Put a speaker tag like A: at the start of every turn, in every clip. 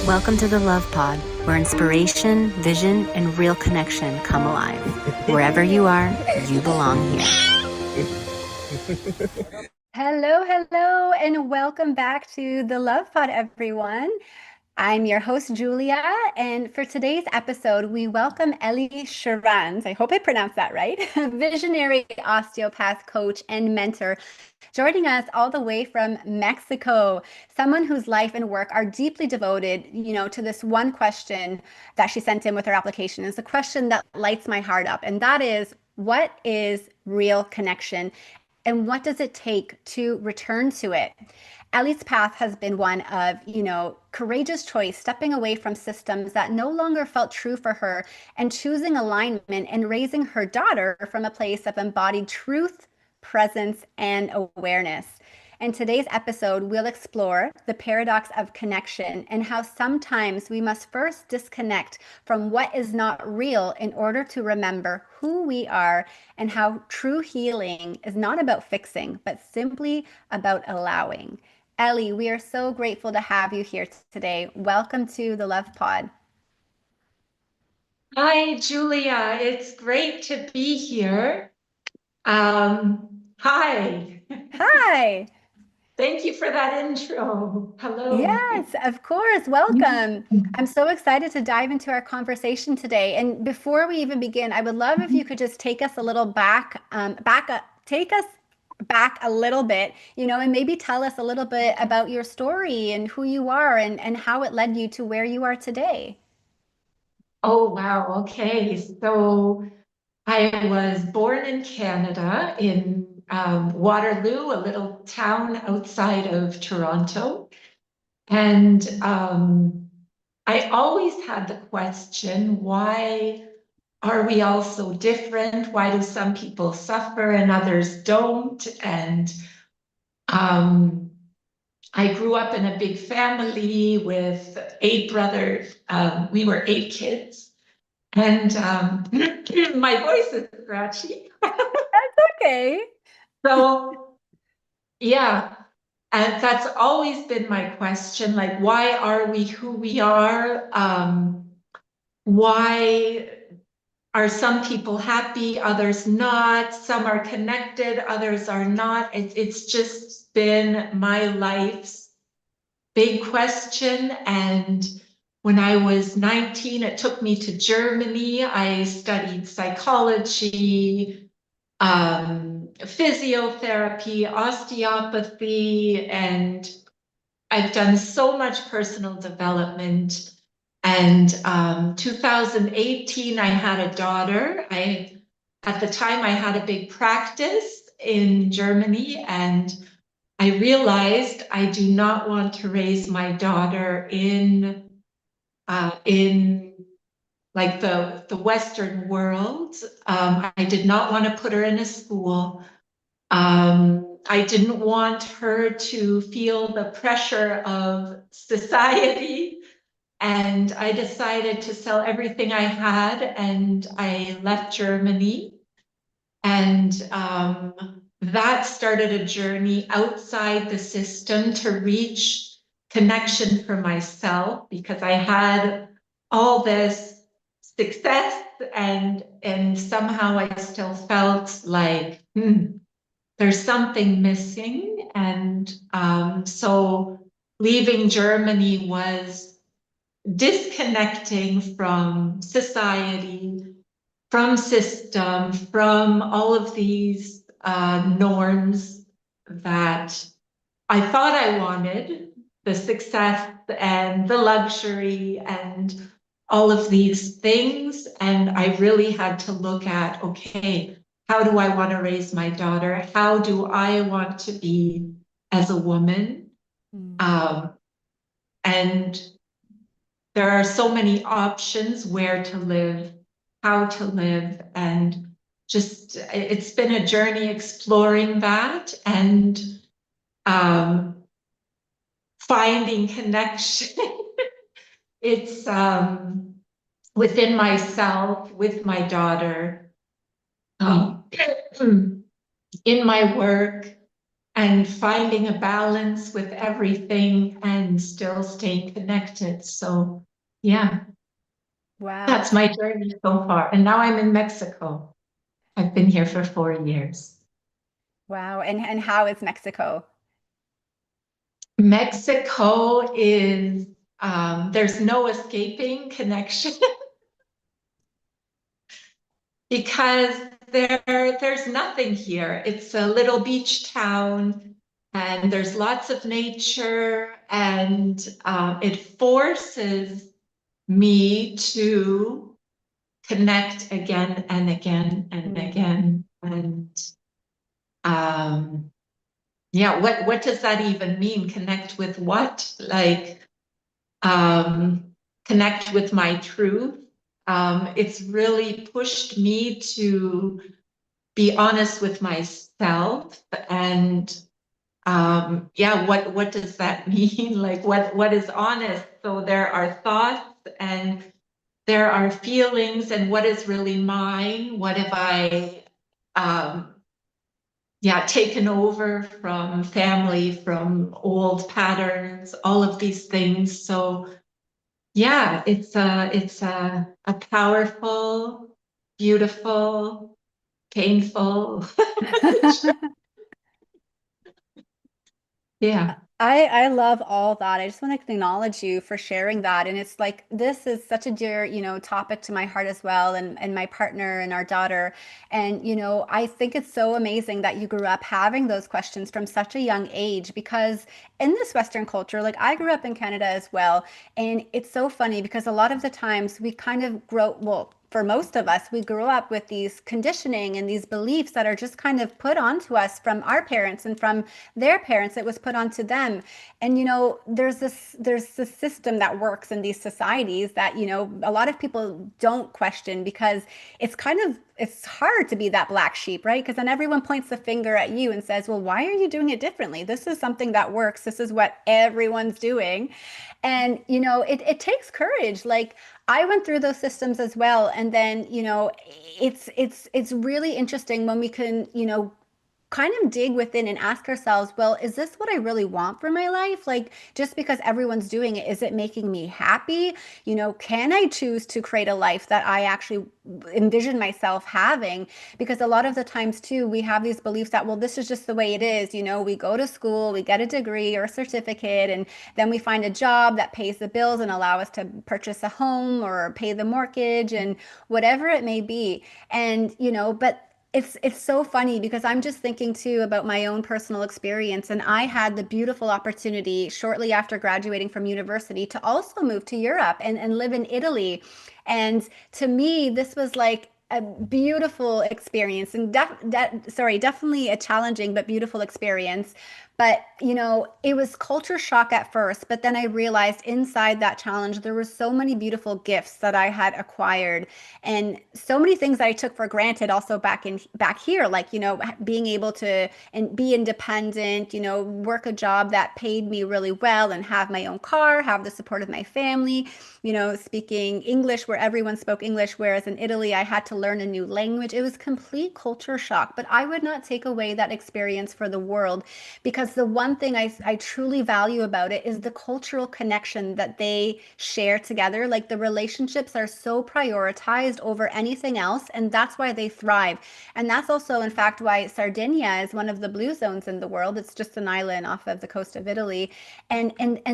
A: Welcome to the Love Pod, where inspiration, vision, and real connection come alive. Wherever you are, you belong here.
B: Hello, and welcome back to the Love Pod, everyone. I'm your host, Julia, and for today's episode, we welcome Eli Schranz. I hope I pronounced that right. Visionary osteopath, coach, and mentor, joining us all the way from Mexico. Someone whose life and work are deeply devoted, to this one question that she sent in with her application. It's a question that lights my heart up, and that is, what is real connection? And what does it take to return to it? Ellie's path has been one of, courageous choice, stepping away from systems that no longer felt true for her and choosing alignment and raising her daughter from a place of embodied truth, presence, and awareness. In today's episode, we'll explore the paradox of connection and how sometimes we must first disconnect from what is not real in order to remember who we are, and how true healing is not about fixing, but simply about allowing. Ellie, we are so grateful to have you here today. Welcome to the Love Pod.
C: Hi, Julia. It's great to be here. Hi.
B: Hi.
C: Thank you for that intro. Hello.
B: Yes, of course. Welcome. I'm so excited to dive into our conversation today. And before we even begin, I would love if you could just take us a little take us back a little bit, and maybe tell us a little bit about your story and who you are and how it led you to where you are today.
C: Oh, wow. Okay. So I was born in Canada in Waterloo, a little town outside of Toronto. And I always had the question, why are we all so different? Why do some people suffer and others don't? And um, I grew up in a big family with 8 brothers. We were 8 kids. And my voice is scratchy.
B: Okay.
C: So, yeah. And that's always been my question, like, why are we who we are? Why are some people happy, others not? Some are connected, others are not. It's just been my life's big question. And when I was 19, it took me to Germany. I studied psychology, physiotherapy, osteopathy, and I've done so much personal development. And 2018, I had a daughter. At the time, I had a big practice in Germany, and I realized I do not want to raise my daughter in like the Western world. I did not want to put her in a school. I didn't want her to feel the pressure of society. And I decided to sell everything I had, and I left Germany. And that started a journey outside the system to reach connection for myself, because I had all this success and somehow I still felt like, there's something missing. And so leaving Germany was disconnecting from society, from system, from all of these norms that I thought I wanted, the success and the luxury and all of these things. And I really had to look at, okay, how do I want to raise my daughter? How do I want to be as a woman? And there are so many options where to live, how to live, and just it's been a journey exploring that and finding connection. It's within myself, with my daughter, in my work, and finding a balance with everything and still staying connected. So yeah,
B: Wow.
C: that's my journey so far. And now I'm in Mexico. I've been here for 4 years.
B: Wow. And how is Mexico?
C: Mexico is, there's no escaping connection because there's nothing here. It's a little beach town and there's lots of nature, and it forces me to connect again and again and
B: Mm.
C: again. And um, yeah, what does that even mean? Connect with what? Like, connect with my truth. It's really pushed me to be honest with myself, and yeah, what does that mean? Like, what is honest? So there are thoughts and there are feelings, and what is really mine? What have I um yeah, taken over from family, from old patterns, all of these things. So yeah, it's a powerful, beautiful, painful. Yeah.
B: I love all that. I just want to acknowledge you for sharing that. And it's like this is such a dear, topic to my heart as well, and my partner and our daughter. And I think it's so amazing that you grew up having those questions from such a young age because in this Western culture, like I grew up in Canada as well, and it's so funny because a lot of the times we kind of grow, well, for most of us, we grew up with these conditioning and these beliefs that are just kind of put onto us from our parents and from their parents. It was put onto them. And there's this system that works in these societies that a lot of people don't question because it's hard to be that black sheep, right? Because then everyone points the finger at you and says, well, why are you doing it differently? This is something that works. This is what everyone's doing. And it takes courage. Like I went through those systems as well. And then it's really interesting when we can kind of dig within and ask ourselves, well, is this what I really want for my life? Like, just because everyone's doing it, is it making me happy? Can I choose to create a life that I actually envision myself having? Because a lot of the times, too, we have these beliefs that, well, this is just the way it is. We go to school, we get a degree or a certificate, and then we find a job that pays the bills and allow us to purchase a home or pay the mortgage and whatever it may be. And, but it's so funny because I'm just thinking too about my own personal experience, and I had the beautiful opportunity shortly after graduating from university to also move to Europe and live in Italy. And to me, this was like a beautiful experience and definitely a challenging but beautiful experience. But, it was culture shock at first, but then I realized inside that challenge, there were so many beautiful gifts that I had acquired and so many things that I took for granted also back here, like, being able to and be independent, work a job that paid me really well and have my own car, have the support of my family, speaking English where everyone spoke English, whereas in Italy I had to learn a new language. It was complete culture shock, but I would not take away that experience for the world because the one thing I truly value about it is the cultural connection that they share together. Like the relationships are so prioritized over anything else, and that's why they thrive. And that's also, in fact, why Sardinia is one of the blue zones in the world. It's just an island off of the coast of Italy. And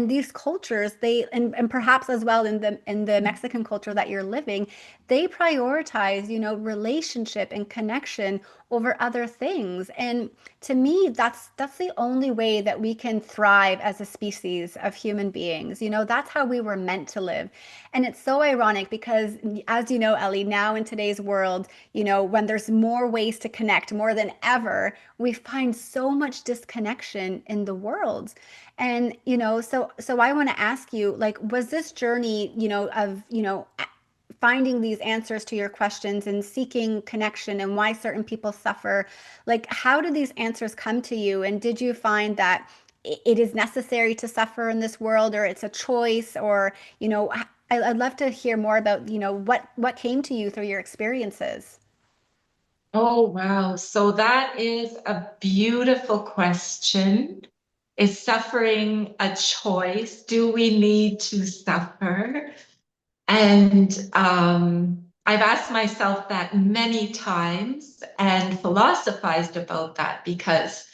B: these cultures, and perhaps as well in the Mexican culture that you're living, they prioritize, relationship and connection over other things. And to me, that's the only way that we can thrive as a species of human beings. That's how we were meant to live. And it's so ironic because, as you know, Ellie, now in today's world, when there's more ways to connect more than ever, we find so much disconnection in the world. And, so I want to ask you, like, was this journey, of, finding these answers to your questions and seeking connection and why certain people suffer, like, how did these answers come to you? And did you find that it is necessary to suffer in this world, or it's a choice, or, I'd love to hear more about, what came to you through your experiences.
C: Oh, wow. So that is a beautiful question. Is suffering a choice? Do we need to suffer? And I've asked myself that many times and philosophized about that because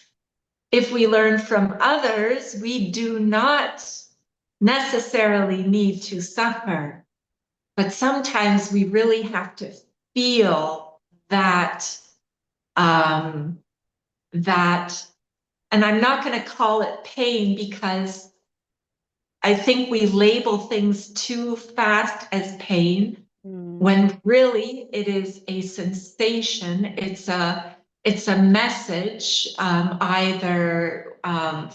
C: if we learn from others, we do not necessarily need to suffer. But sometimes we really have to feel that um, that, and I'm not going to call it pain because I think we label things too fast as pain when really it is a sensation. It's a message, either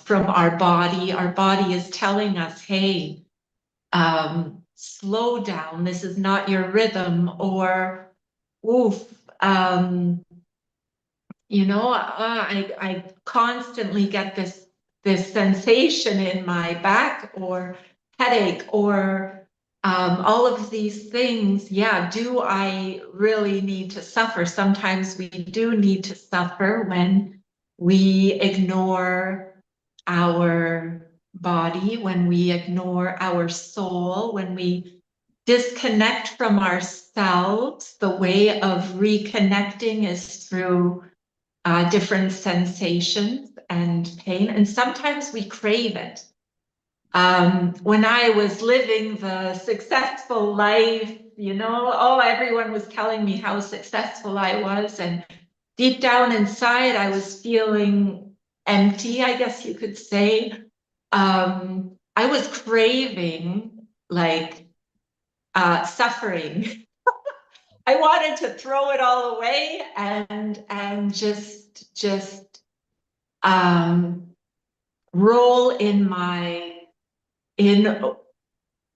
C: from our body. Our body is telling us, "Hey, slow down. This is not your rhythm," or "Oof." I constantly get this sensation in my back or headache or all of these things. Yeah, do I really need to suffer? Sometimes we do need to suffer when we ignore our body, when we ignore our soul, when we disconnect from ourselves. The way of reconnecting is through different sensations and pain, and sometimes we crave it. When I was living the successful life, everyone was telling me how successful I was, and deep down inside, I was feeling empty, I guess you could say. I was craving like suffering. I wanted to throw it all away and just um, roll in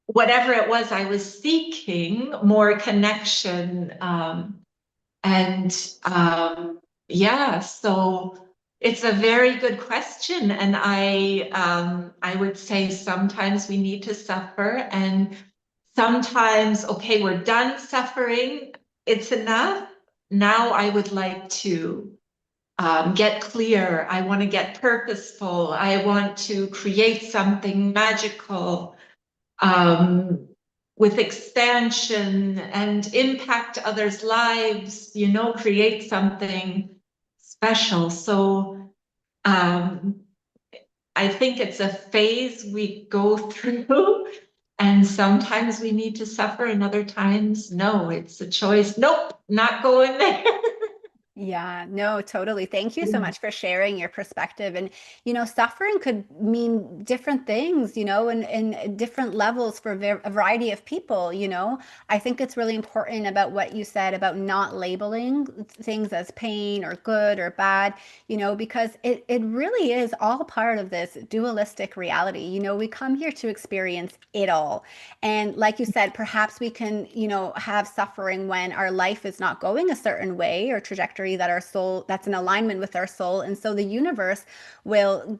C: whatever it was I was seeking, more connection. And yeah, so it's a very good question. And I would say sometimes we need to suffer, and sometimes, okay, we're done suffering. It's enough. Now I would like to get clear. I want to get purposeful. I want to create something magical with expansion and impact others' lives, create something special. So I think it's a phase we go through. And sometimes we need to suffer, and other times, no, it's a choice. Nope, not going there.
B: Yeah, no, totally. Thank you so much for sharing your perspective. And, suffering could mean different things, and different levels for a variety of people, I think it's really important about what you said about not labeling things as pain or good or bad, because it really is all part of this dualistic reality. We come here to experience it all. And like you said, perhaps we can, have suffering when our life is not going a certain way or trajectory that our soul, that's in alignment with our soul. And so the universe will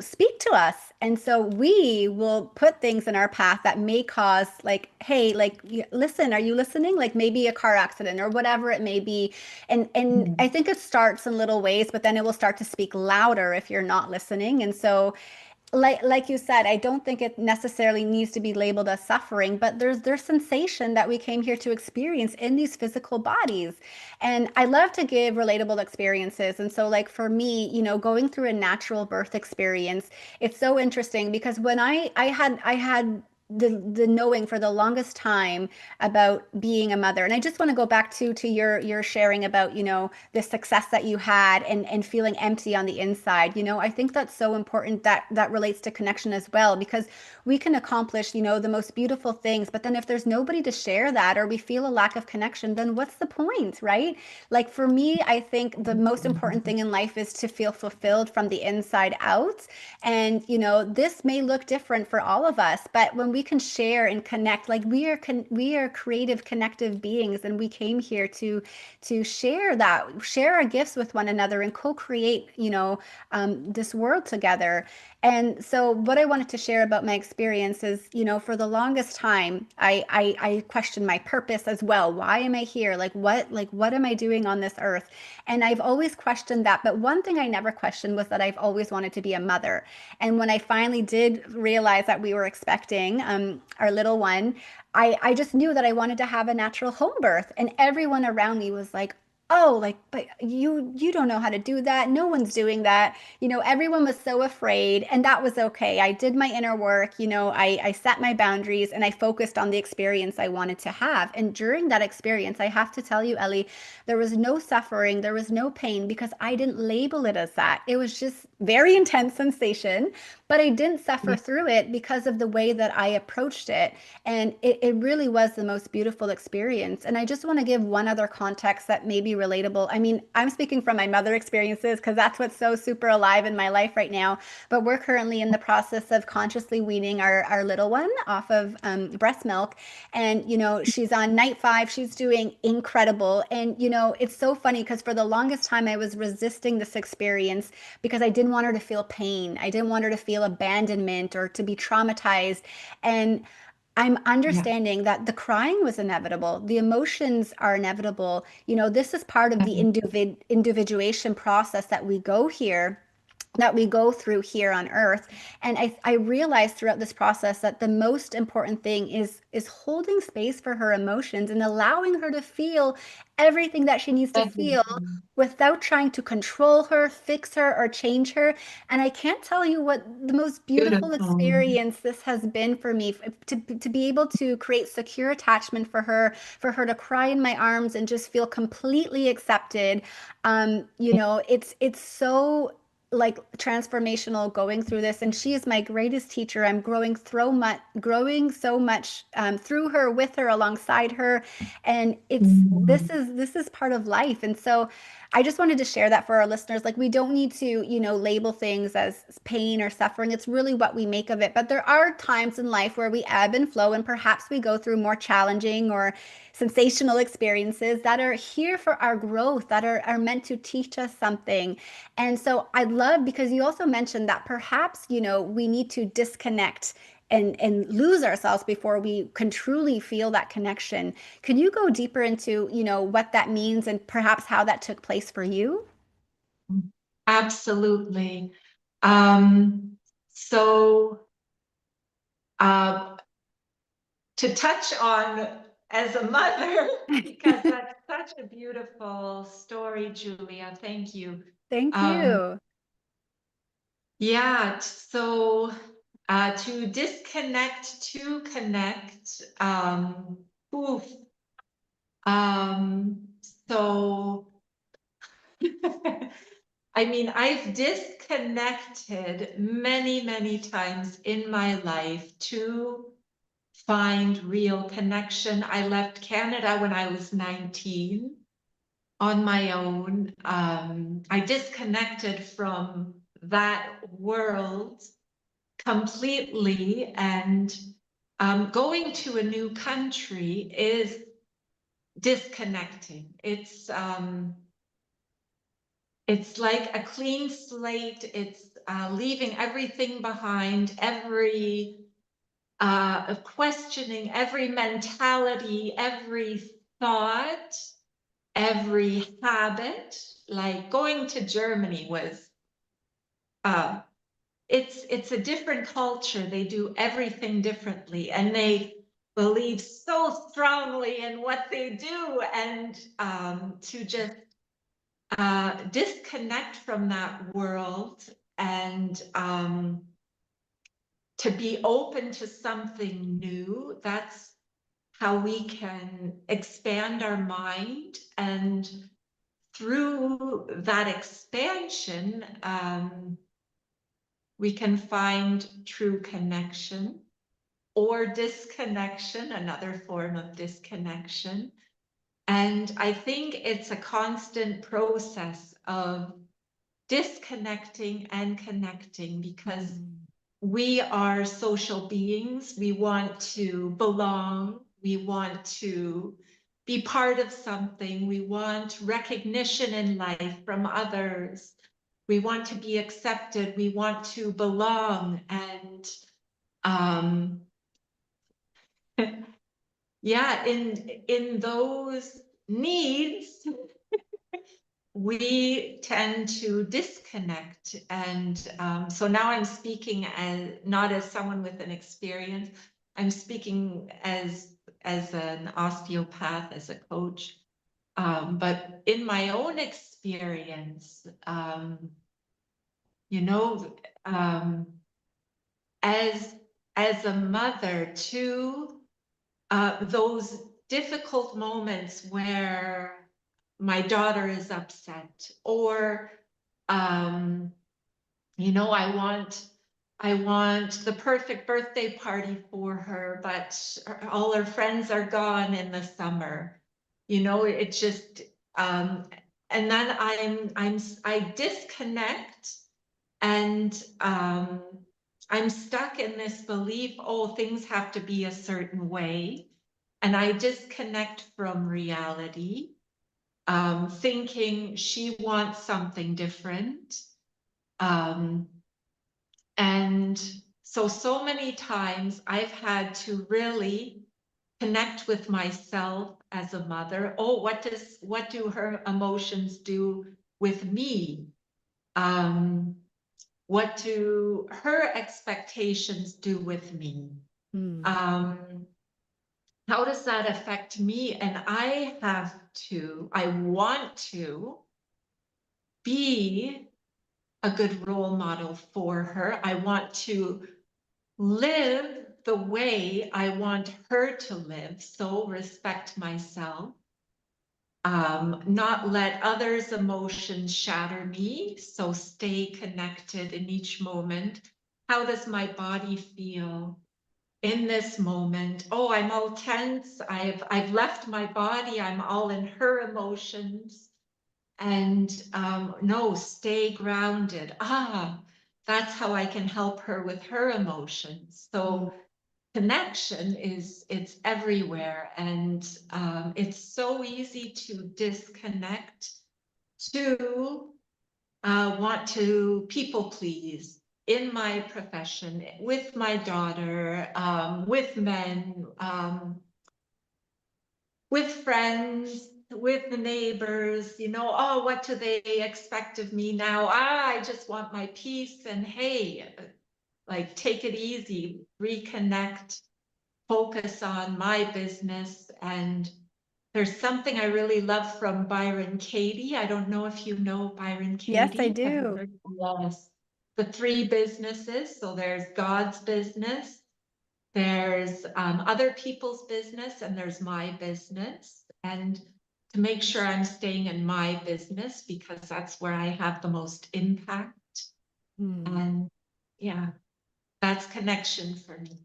B: speak to us. And so we will put things in our path that may cause like, hey, like, listen, are you listening? Like maybe a car accident or whatever it may be. And I think it starts in little ways, but then it will start to speak louder if you're not listening. And so like you said, I don't think it necessarily needs to be labeled as suffering, but there's sensation that we came here to experience in these physical bodies. And I love to give relatable experiences. And so like for me, going through a natural birth experience, it's so interesting because when I had the knowing for the longest time about being a mother. And I just want to go back to your sharing about, the success that you had and feeling empty on the inside. I think that's so important that relates to connection as well, because we can accomplish, the most beautiful things, but then if there's nobody to share that or we feel a lack of connection, then what's the point, right? Like for me, I think the most important thing in life is to feel fulfilled from the inside out. And, this may look different for all of us, but when we can share and connect. Like we are creative, connective beings, and we came here to share our gifts with one another and co-create, this world together. And so what I wanted to share about my experience is, for the longest time, I questioned my purpose as well. Why am I here? What am I doing on this earth? And I've always questioned that. But one thing I never questioned was that I've always wanted to be a mother. And when I finally did realize that we were expecting our little one, I just knew that I wanted to have a natural home birth. And everyone around me was like, oh, like, but you don't know how to do that. No one's doing that. Everyone was so afraid, and that was okay. I did my inner work. I set my boundaries and I focused on the experience I wanted to have. And during that experience, I have to tell you, Ellie, there was no suffering, there was no pain because I didn't label it as that. It was just very intense sensation, but I didn't suffer through it because of the way that I approached it. And it really was the most beautiful experience. And I just want to give one other context that may be relatable. I mean, I'm speaking from my mother experiences because that's what's so super alive in my life right now. But we're currently in the process of consciously weaning our little one off of breast milk. And, she's on night 5. She's doing incredible. And, it's so funny because for the longest time I was resisting this experience because I didn't want her to feel pain. I didn't want her to feel abandonment or to be traumatized. And I'm
C: Yeah.
B: understanding that the crying was inevitable. The emotions are inevitable. This is part of the individuation process that we go through here on earth. And I realized throughout this process that the most important thing is holding space for her emotions and allowing her to feel everything that she needs to feel
C: Everything.
B: without trying to control her, fix her, or change her. And I can't tell you what the most beautiful
C: Beautiful.
B: experience this has been for me to be able to create secure attachment for her to cry in my arms and just feel completely accepted. It's so like transformational going through this, and she is my greatest teacher. I'm growing so much through her, with her, alongside her, and it's
C: Mm.
B: this is part of life. And so I just wanted to share that for our listeners. Like, we don't need to label things as pain or suffering. It's really what we make of it. But there are times in life where we ebb and flow, and perhaps we go through more challenging or sensational experiences that are here for our growth, that are meant to teach us something. And so I love, because you also mentioned that perhaps, we need to disconnect and lose ourselves before we can truly feel that connection. Could you go deeper into, what that means and perhaps how that took place for you?
C: Absolutely. So uh, to touch on as a mother, because that's such a beautiful story, Julia. Thank you.
B: Thank
C: Um,
B: you.
C: yeah, so to disconnect, to connect. Oof. Um, so I mean, I've disconnected many, many times in my life to find real connection. I left Canada when I was 19 on my own. I disconnected from that world completely, and going to a new country is disconnecting. It's like a clean slate. It's leaving everything behind, every questioning, every mentality, every thought, every habit. Like going to Germany was, uh, it's a different culture. They do everything differently, and they believe so strongly in what they do, and to just disconnect from that world and to be open to something new. That's how we can expand our mind. And through that expansion, we can find true connection or disconnection, another form of disconnection. And I think it's a constant process of disconnecting and connecting, because we are social beings. We want to belong. We want to be part of something. We want recognition in life from others. We want to be accepted. We want to belong. And yeah, in those needs, we tend to disconnect. And so now I'm speaking as not as someone with an experience, I'm speaking as an osteopath, as a coach. But in my own experience, you know, as a mother too, those difficult moments where my daughter is upset, or you know, I want the perfect birthday party for her, but all her friends are gone in the summer. You know, it just and then I disconnect, and I'm stuck in this belief, oh, things have to be a certain way. And I disconnect from reality, thinking she wants something different. And so many times I've had to really connect with myself as a mother. Oh, what do her emotions do with me? What do her expectations do with me? How does that affect me? And I want to be a good role model for her. I want to live the way I want her to live. So respect myself. Not let others' emotions shatter me. So stay connected in each moment. How does my body feel in this moment? Oh, I'm all tense. I've left my body. I'm all in her emotions. And no, stay grounded. That's how I can help her with her emotions. So connection it's everywhere, and it's so easy to disconnect, to want to people please in my profession, with my daughter, with men, with friends, with the neighbors, you know, oh, what do they expect of me now? I just want my peace. And hey, like, take it easy, reconnect, focus on my business. And there's something I really love from Byron Katie. I don't know if you know Byron
B: Yes, I
C: Katie. Have you
B: do.
C: heard? Yes. The three businesses. So there's God's business, there's other people's business, and there's my business. And to make sure I'm staying in my business, because that's where I have the most impact. And yeah, that's connection for me.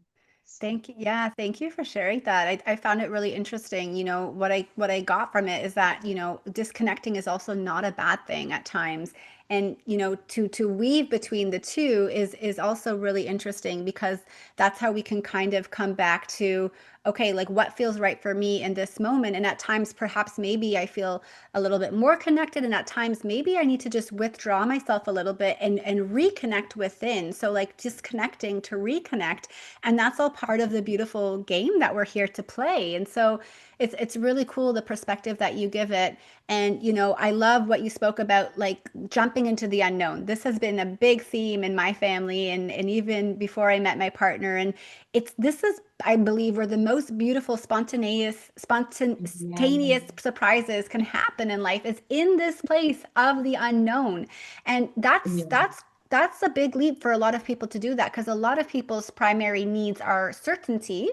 B: Thank you. Yeah, thank you for sharing that. I found it really interesting. You know, what I got from it is that, you know, disconnecting is also not a bad thing at times. And, you know, to weave between the two is also really interesting, because that's how we can kind of come back to, okay, like what feels right for me in this moment. And at times, perhaps maybe I feel a little bit more connected. And at times, maybe I need to just withdraw myself a little bit and reconnect within. So like disconnecting to reconnect. And that's all part of the beautiful game that we're here to play. And so it's really cool, the perspective that you give it. And you know, I love what you spoke about, like jumping into the unknown. This has been a big theme in my family, and even before I met my partner. And this is, I believe, where the most beautiful
C: Yeah.
B: spontaneous surprises can happen in life, is in this place of the unknown. And
C: Yeah.
B: that's a big leap for a lot of people to do that, because a lot of people's primary needs are certainty.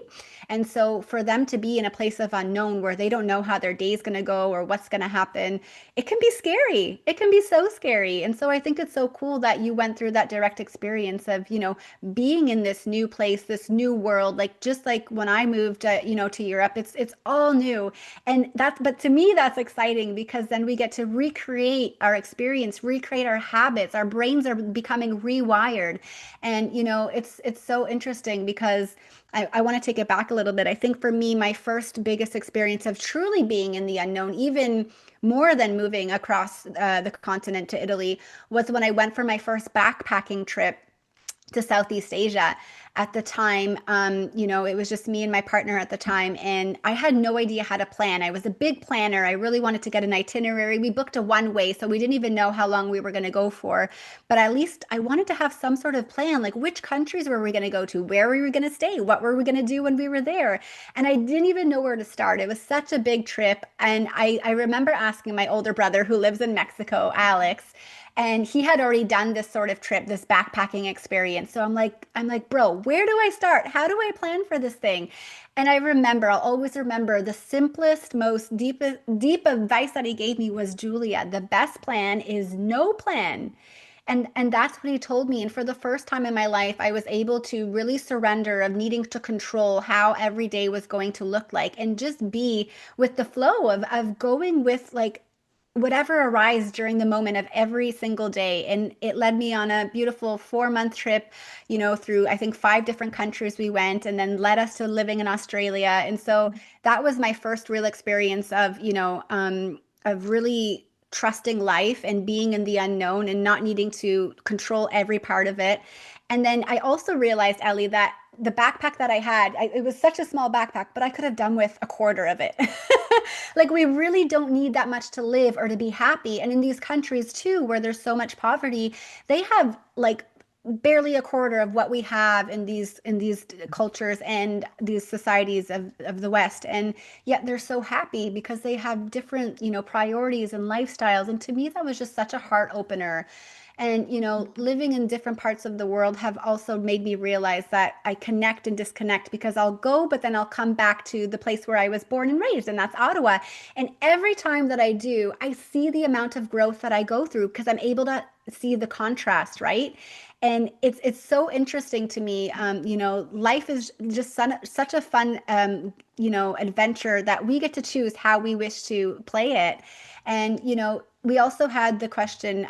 B: And so for them to be in a place of unknown where they don't know how their day's going to go or what's going to happen, it can be scary. It can be so scary. And so I think it's so cool that you went through that direct experience of, you know, being in this new place, this new world. Like just like when I moved, you know, to Europe, it's all new. And but to me, that's exciting, because then we get to recreate our experience, recreate our habits. Our brains are becoming becoming rewired. And, it's so interesting because I want to take it back a little bit. I think for me, my first biggest experience of truly being in the unknown, even more than moving across the continent to Italy, was when I went for my first backpacking trip to Southeast Asia. At the time, it was just me and my partner at the time, and I had no idea how to plan. I was a big planner. I really wanted to get an itinerary. We booked a one way, so we didn't even know how long we were going to go for. But at least I wanted to have some sort of plan, like which countries were we going to go to, where were we going to stay, what were we going to do when we were there. And I didn't even know where to start. It was such a big trip. And I remember asking my older brother, who lives in Mexico, Alex, and he had already done this sort of trip, this backpacking experience. So I'm like, bro, where do I start? How do I plan for this thing? And I'll always remember the simplest, most deep advice that he gave me was, Julia, the best plan is no plan. And that's what he told me. And for the first time in my life, I was able to really surrender of needing to control how every day was going to look like and just be with the flow of going with like whatever arises during the moment of every single day. And it led me on a beautiful 4-month trip, through I think 5 different countries we went, and then led us to living in Australia. And so that was my first real experience of really trusting life and being in the unknown and not needing to control every part of it. And then I also realized, Ellie, that the backpack that I had, it was such a small backpack, but I could have done with a quarter of it. Like, we really don't need that much to live or to be happy. And in these countries, too, where there's so much poverty, they have like barely a quarter of what we have in these cultures and these societies of the West. And yet they're so happy because they have different, priorities and lifestyles. And to me, that was just such a heart opener. And, living in different parts of the world have also made me realize that I connect and disconnect, because I'll go, but then I'll come back to the place where I was born and raised, and that's Ottawa. And every time that I do, I see the amount of growth that I go through because I'm able to see the contrast, right? And it's so interesting to me. Life is just such a fun, adventure that we get to choose how we wish to play it. And, we also had the question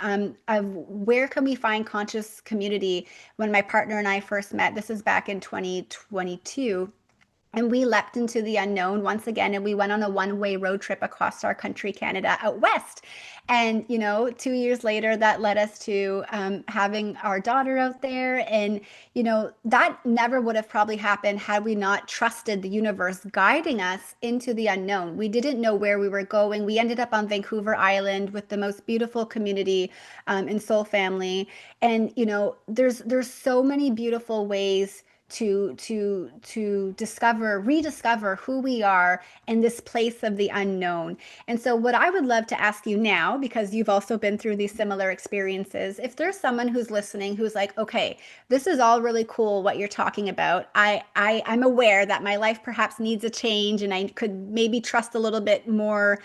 B: of where can we find conscious community. When my partner and I first met, this is back in 2022. And we leapt into the unknown once again, and we went on a one-way road trip across our country, Canada, out west. And, 2 years later, that led us to having our daughter out there. And, that never would have probably happened had we not trusted the universe guiding us into the unknown. We didn't know where we were going. We ended up on Vancouver Island with the most beautiful community in Soul Family. And, there's so many beautiful ways to rediscover who we are in this place of the unknown. And so what I would love to ask you now, because you've also been through these similar experiences, if there's someone who's listening who's like, okay, this is all really cool what you're talking about. I'm aware that my life perhaps needs a change, and I could maybe trust a little bit more,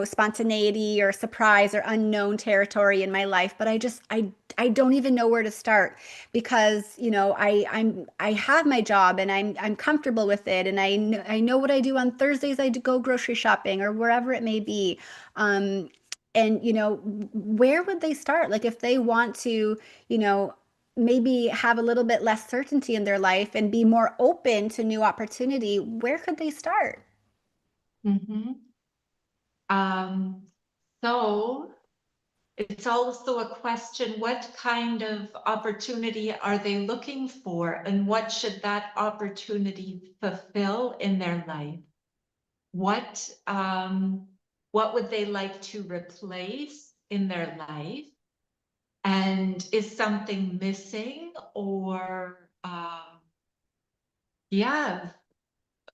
B: spontaneity or surprise or unknown territory in my life, but I don't even know where to start, because I have my job and I'm comfortable with it, and I know what I do on Thursdays. I do go grocery shopping or wherever it may be. And where would they start? Like, if they want to, maybe have a little bit less certainty in their life and be more open to new opportunity, where could they start?
C: Mhm. So it's also a question, what kind of opportunity are they looking for, and what should that opportunity fulfill in their life? What would they like to replace in their life? And is something missing, or yeah,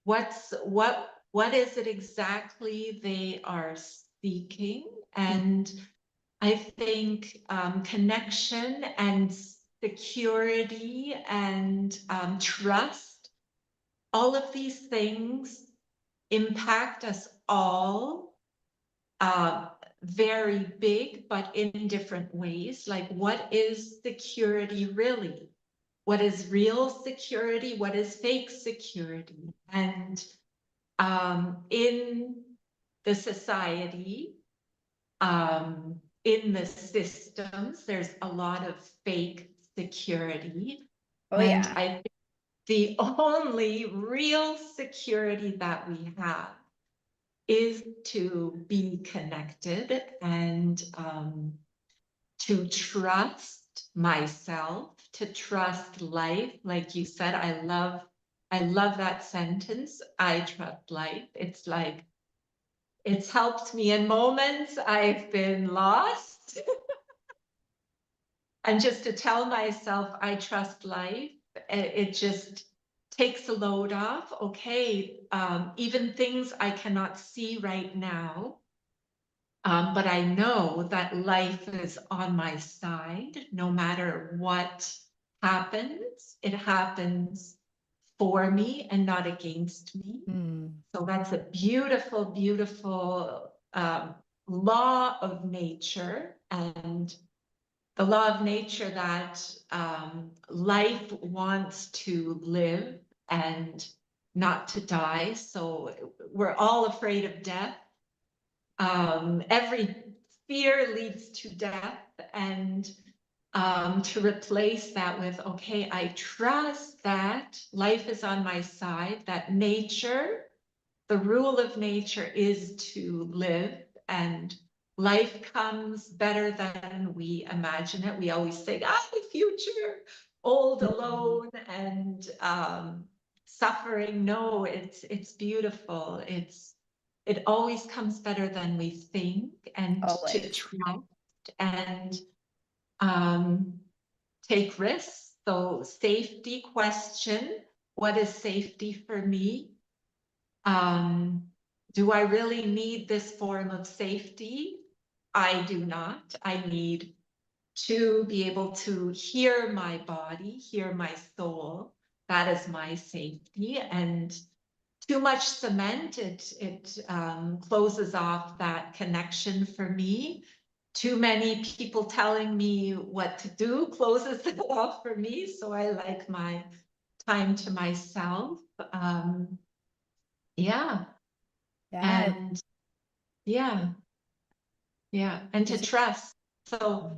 C: what is it exactly they are seeking? And I think connection and security and trust, all of these things impact us all very big, but in different ways. Like, what is security really? What is real security? What is fake security? And in the society, in the systems, there's a lot of fake security.
B: Oh,
C: And
B: yeah.
C: I think the only real security that we have is to be connected and to trust myself, to trust life. Like you said, I love that sentence. I trust life. It's like, it's helped me in moments I've been lost. And just to tell myself I trust life, it just takes a load off. Okay, even things I cannot see right now, but I know that life is on my side no matter what happens. It happens for me and not against me. So that's a beautiful, beautiful law of nature, and the law of nature that life wants to live and not to die. So we're all afraid of death. Every fear leads to death, and to replace that with, okay, I trust that life is on my side, that nature, the rule of nature is to live, and life comes better than we imagine it. We always say, the future, old, alone, and suffering. No, it's beautiful. It always comes better than we think, and to
B: Always.
C: trust and take risks. So safety question, what is safety for me? Do I really need this form of safety? I do not. I need to be able to hear my body, hear my soul. That is my safety. And too much cement, it closes off that connection for me. Too many people telling me what to do closes it off for me. So I like my time to myself. Yeah.
B: Yeah.
C: And yeah, and to
B: Just-
C: trust. So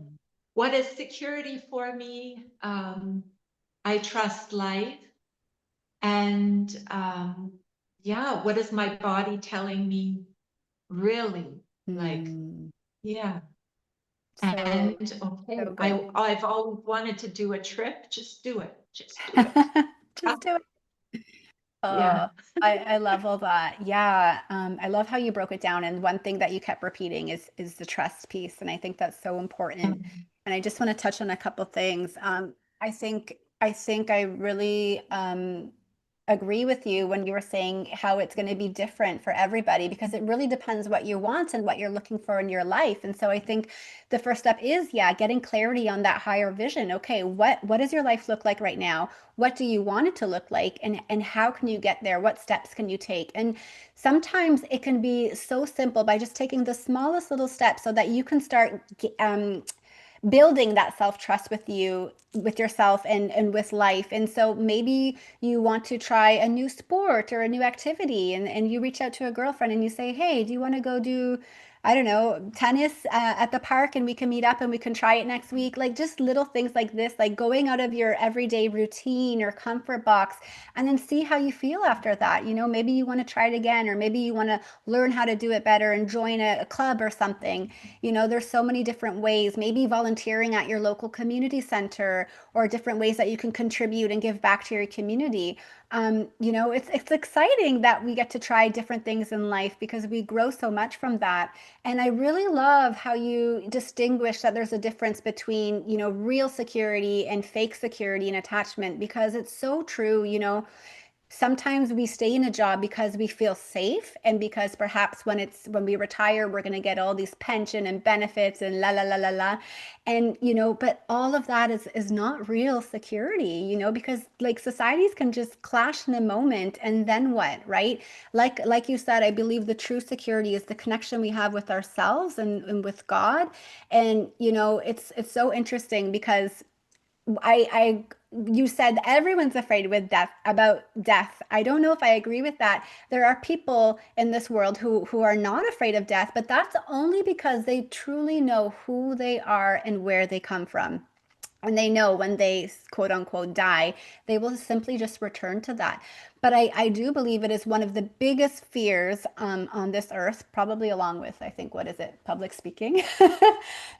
C: what is security for me? I trust life. And yeah, what is my body telling me really? Like, yeah.
B: So,
C: And okay,
B: so good.
C: I've always wanted to do a trip. Just do it. Just do it.
B: Just do it.
C: Yeah.
B: Oh, I love all that. Yeah. I love how you broke it down. And one thing that you kept repeating is the trust piece. And I think that's so important. And I just want to touch on a couple things. I think I really agree with you when you were saying how it's going to be different for everybody because it really depends what you want and what you're looking for in your life. And so I think the first step is, yeah, getting clarity on that higher vision. Okay, what does your life look like right now? What do you want it to look like? And how can you get there? What steps can you take? And sometimes it can be so simple by just taking the smallest little steps so that you can start building that self-trust with you, with yourself and with life. And so maybe you want to try a new sport or a new activity and you reach out to a girlfriend and you say, hey, do you want to go do, I don't know, tennis at the park and we can meet up and we can try it next week. Like just little things like this, like going out of your everyday routine or comfort box and then see how you feel after that. Maybe you want to try it again, or maybe you want to learn how to do it better and join a club or something. There's so many different ways, maybe volunteering at your local community center or different ways that you can contribute and give back to your community. It's exciting that we get to try different things in life because we grow so much from that. And I really love how you distinguish that there's a difference between, real security and fake security and attachment because it's so true. Sometimes we stay in a job because we feel safe and because perhaps when we retire we're going to get all these pension and benefits and la la la la la, and but all of that is not real security, because like societies can just clash in a moment and then what, right? Like you said, I believe the true security is the connection we have with ourselves and with God. And it's so interesting because I you said everyone's afraid with death about death. I don't know if I agree with that. There are people in this world who are not afraid of death, but that's only because they truly know who they are and where they come from. And they know when they quote unquote die, they will simply just return to that. But I do believe it is one of the biggest fears on this earth, probably along with, I think, what is it, public speaking.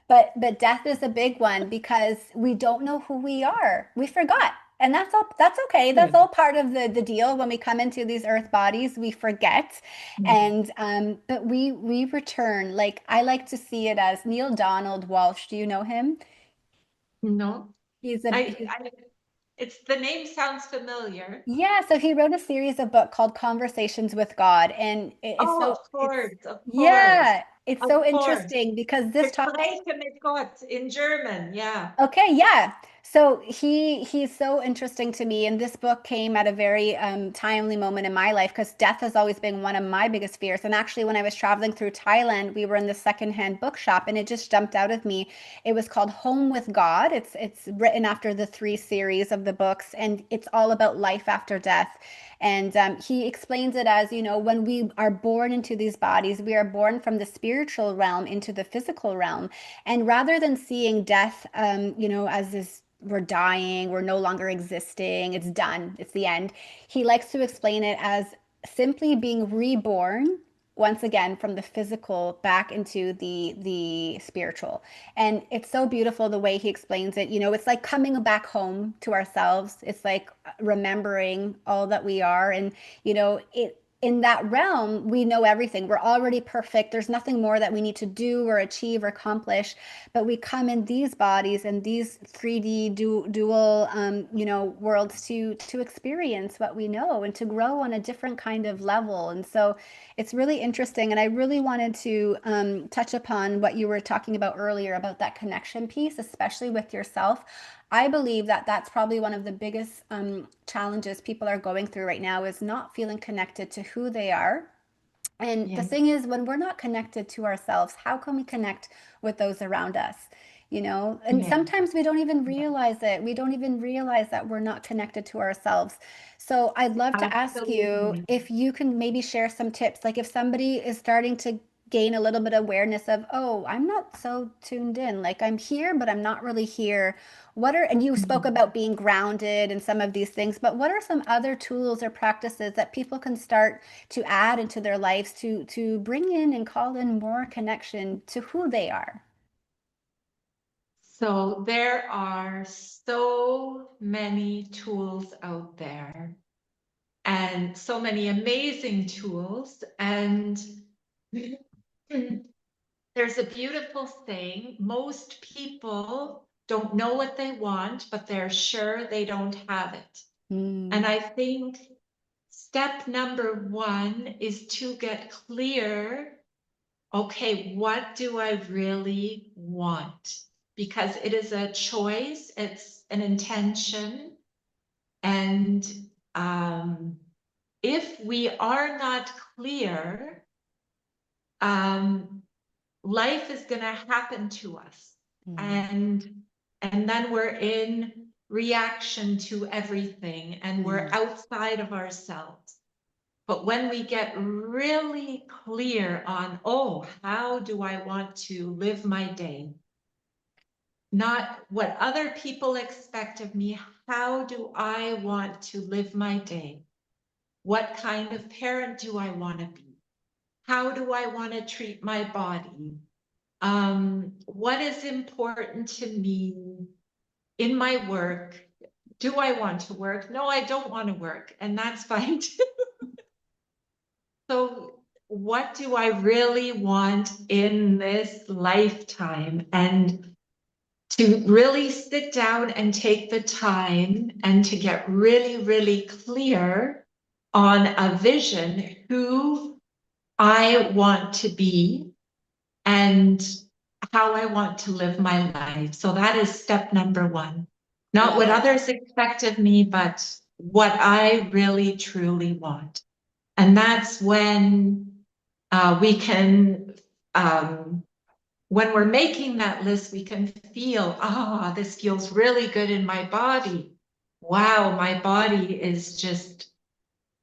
B: But death is a big one because we don't know who we are. We forgot. And that's all, that's okay. That's all part of the deal. When we come into these earth bodies, we forget. And but we return. Like I like to see it as Neil Donald Walsh. Do you know him?
C: No,
B: He's
C: I,
B: he's
C: I, it's the name sounds familiar.
B: yeah, so he wrote a series of book called Conversations with God, and it's
C: Oh,
B: so
C: of course,
B: yeah, it's
C: of
B: so
C: course.
B: interesting because this topic.
C: Gespräche mit Gott in German, yeah.
B: Okay, yeah. So he's so interesting to me, and this book came at a very timely moment in my life because death has always been one of my biggest fears. And actually, when I was traveling through Thailand, we were in the secondhand bookshop, and it just jumped out of me. It was called Home with God. It's written after the three series of the books, and it's all about life after death. And he explains it as, when we are born into these bodies, we are born from the spiritual realm into the physical realm. And rather than seeing death, as this, we're dying, we're no longer existing, it's done, it's the end, he likes to explain it as simply being reborn once again from the physical back into the spiritual. And it's so beautiful the way he explains it. It's like coming back home to ourselves. It's like remembering all that we are. And it in that realm, we know everything. We're already perfect. There's nothing more that we need to do or achieve or accomplish. But we come in these bodies and these 3D dual, worlds to experience what we know and to grow on a different kind of level. And so it's really interesting. And I really wanted to touch upon what you were talking about earlier about that connection piece, especially with yourself. I believe that that's probably one of the biggest challenges people are going through right now is not feeling connected to who they are. And the
C: Yeah,
B: thing is, when we're not connected to ourselves, how can we connect with those around us? And
C: yeah,
B: sometimes we don't even realize it. We don't even realize that we're not connected to ourselves. So I'd love to ask you
C: absolutely.
B: if you can maybe share some tips. Like if somebody is starting to gain a little bit of awareness of, oh, I'm not so tuned in. Like I'm here, but I'm not really here. And you spoke
C: Mhm.
B: about being grounded and some of these things, but what are some other tools or practices that people can start to add into their lives to bring in and call in more connection to who they are?
C: So there are so many tools out there and so many amazing tools. And there's a beautiful saying, most people don't know what they want, but they're sure they don't have it. And
B: Mm,
C: I think step number one is to get clear. Okay, what do I really want? Because it is a choice, it's an intention. And if we are not clear, life is going to happen to us.
B: mm,
C: And then we're in reaction to everything and we're
B: mm,
C: outside of ourselves. But when we get really clear on, oh, how do I want to live my day? Not what other people expect of me. How do I want to live my day? What kind of parent do I want to be? How do I want to treat my body? What is important to me in my work? Do I want to work? No, I don't want to work. And that's fine too. So, what do I really want in this lifetime? And to really sit down and take the time and to get really, really clear on a vision who I want to be and how I want to live my life. So that is step number one. Not
B: love
C: what
B: it.
C: others expect of me, but what I really truly want. And that's when we can um, when we're making that list, we can feel, this feels really good in my body. Wow, my body is just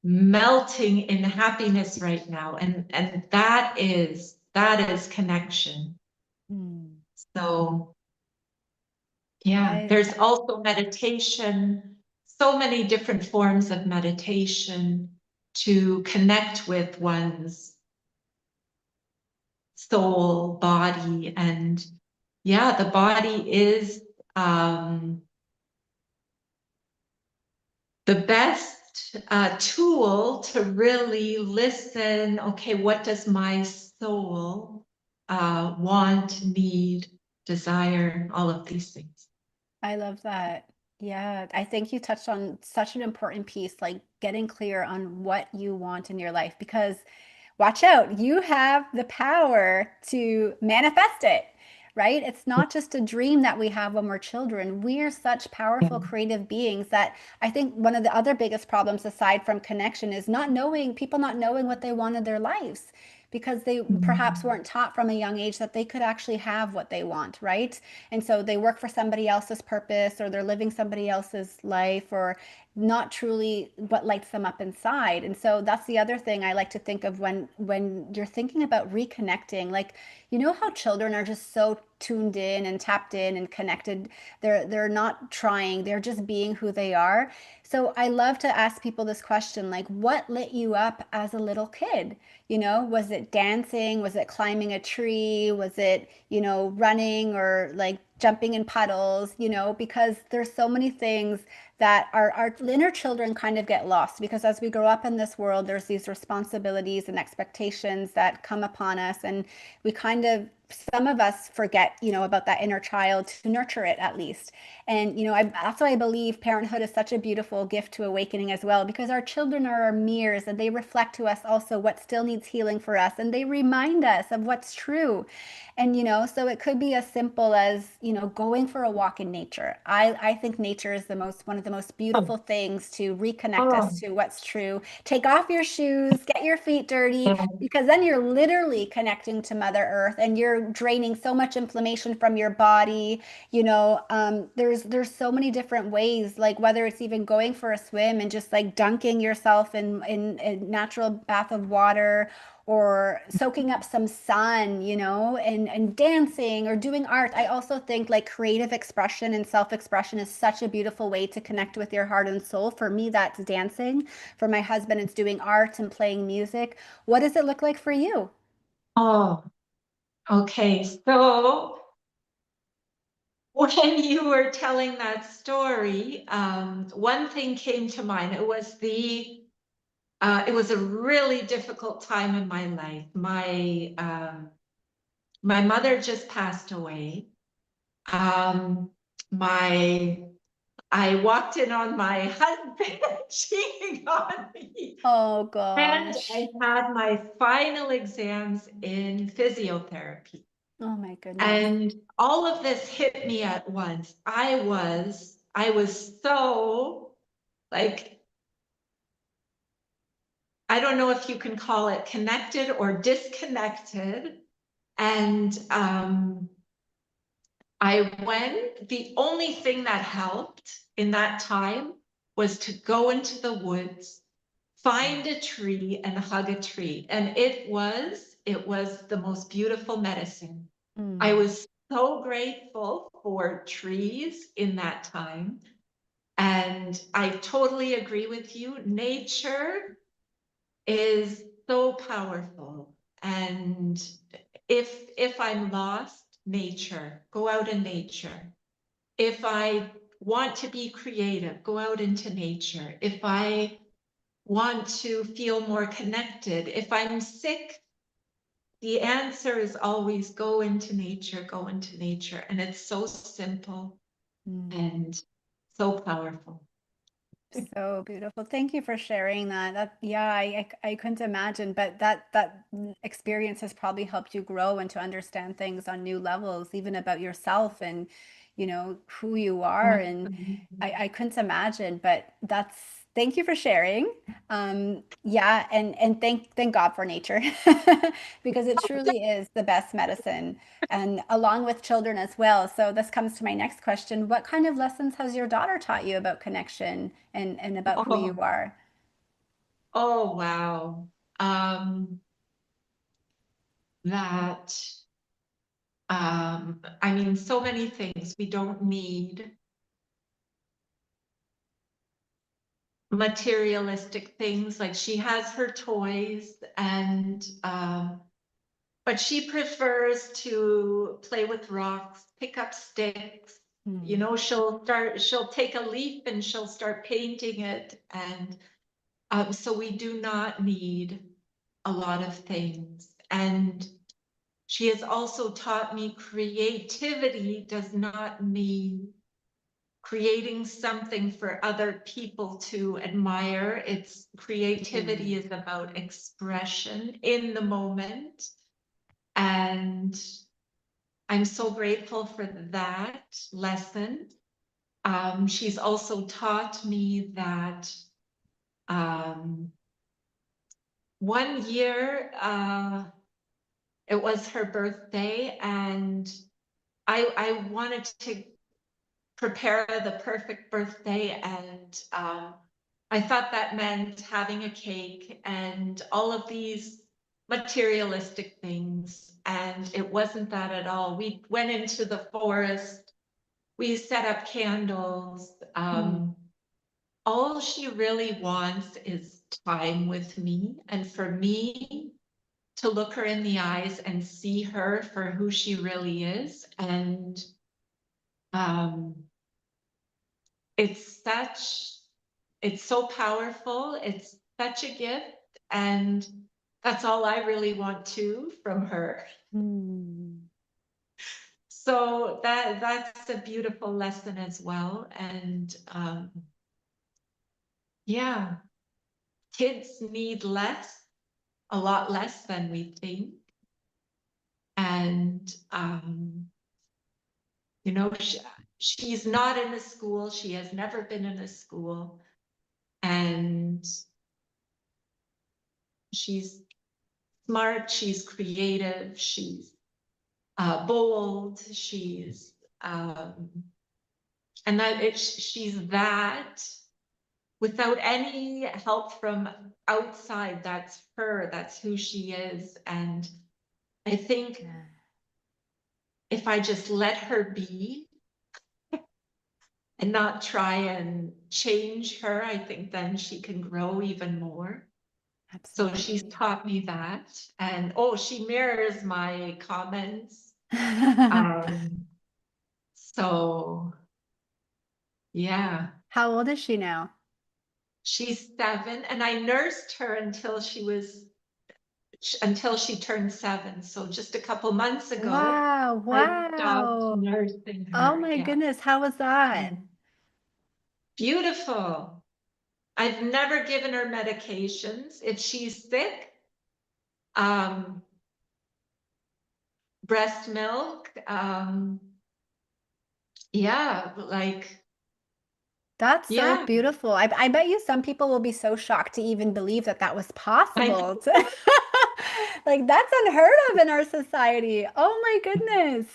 C: melting in happiness right now. And that is connection. So yeah, there's also meditation, so many different forms of meditation to connect with one's soul, body, and yeah, the body is the best tool to really listen. Okay, what does my soul want, need, desire, all of these things.
B: I love that. Yeah, I think you touched on such an important piece, like getting clear on what you want in your life, because watch out, you have the power to manifest it, right? It's not just a dream that we have when we're children. We are such
C: Yeah.
B: powerful, creative beings that I think one of the other biggest problems, aside from connection, is not knowing, people not knowing what they want in their lives, because they perhaps weren't taught from a young age that they could actually have what they want, right? And so they work for somebody else's purpose, or they're living somebody else's life, or not truly what lights them up inside. And so that's the other thing I like to think of when you're thinking about reconnecting. Like, you know how children are just so tuned in and tapped in and connected. They're not trying, they're just being who they are. So I love to ask people this question, like, what lit you up as a little kid? You know, was it dancing? Was it climbing a tree? Was it, you know, running, or like jumping in puddles? You know, because there's so many things that our inner children kind of get lost, because as we grow up in this world, there's these responsibilities and expectations that come upon us, and we kind of, some of us forget, you know, about that inner child, to nurture it at least. And, you know, that's why I believe parenthood is such a beautiful gift to awakening as well, because our children are our mirrors, and they reflect to us also what still needs healing for us, and they remind us of what's true. And, you know, so it could be as simple as, you know, going for a walk in nature. I think nature is one of the most beautiful things to reconnect us
C: Oh,
B: to what's true. Take off your shoes, get your feet dirty,
C: yeah.
B: because then you're literally connecting to Mother Earth, and you're draining so much inflammation from your body. You know, there's so many different ways, like whether it's even going for a swim and just like dunking yourself in a natural bath of water, or soaking up some sun, you know, and dancing or doing art. I also think like creative expression and self-expression is such a beautiful way to connect with your heart and soul. For me, that's dancing. For my husband, it's doing art and playing music. What does it look like for you?
C: Oh, okay. So when you were telling that story, one thing came to mind. It was a really difficult time in my life. My mother just passed away. Um, my I walked in on my husband cheating on me.
B: Oh
C: And I
B: gosh.
C: had my final exams in physiotherapy.
B: Oh my goodness.
C: And all of this hit me at once. I was so like, I don't know if you can call it connected or disconnected. And the only thing that helped in that time was to go into the woods, find a tree and hug a tree. And it was the most beautiful medicine. I
B: Mm,
C: was so grateful for trees in that time. And I totally agree with you. Nature is so powerful. And if I'm lost, nature, go out in nature. If I want to be creative, go out into nature. If I want to feel more connected, if I'm sick, the answer is always go into nature, go into nature. And it's so simple
B: mm.
C: and so powerful.
B: So beautiful. Thank you for sharing that. Yeah, I couldn't imagine, but that experience has probably helped you grow and to understand things on new levels, even about yourself and, you know, who you are. And I couldn't imagine, but Thank you for sharing. Yeah, and thank God for nature because it truly is the best medicine, and along with children as well. So this comes to my next question. What kind of lessons has your daughter taught you about connection and about who you
C: Oh,
B: are?
C: oh, wow. Um, that, I mean, so many things. We don't need materialistic things. Like she has her toys and, but she prefers to play with rocks, pick up sticks. You
B: Hmm.
C: know, she'll take a leaf and she'll start painting it. And so we do not need a lot of things. And she has also taught me creativity does not mean creating something for other people to admire. It's creativity is about expression in the moment. And I'm so grateful for that lesson. She's also taught me that um, one year it was her birthday, and I wanted to prepare the perfect birthday, and I thought that meant having a cake and all of these materialistic things, and it wasn't that at all. We went into the forest, we set up candles.
B: Hmm.
C: All she really wants is time with me, and for me to look her in the eyes and see her for who she really is. And um, it's such, it's so powerful. It's such a gift. And that's all I really want too from her.
B: Hmm.
C: So that's a beautiful lesson as well. And yeah, kids need less, a lot less than we think. And you know, she's not in a school. She has never been in a school. And she's smart, she's creative, she's bold, she's and she's that without any help from outside. That's her, that's who she is. And I think
B: Yeah,
C: if I just let her be and not try and change her, I think then she can grow even more. So she's
B: absolutely.
C: taught me that. And oh, she mirrors my comments. Um, so yeah,
B: How old is she now?
C: she's 7, and I nursed her until she turned 7. So just a couple months ago,
B: Wow,
C: I stopped
B: wow.
C: nursing
B: Oh
C: her.
B: my
C: Yeah.
B: goodness, how was that?
C: Mm. Beautiful. I've never given her medications. If she's sick, um, breast milk, yeah, like,
B: That's so
C: yeah,
B: beautiful. I bet you some people will be so shocked to even believe that that was
C: I
B: possible. Like that's unheard of in our society. Oh my goodness.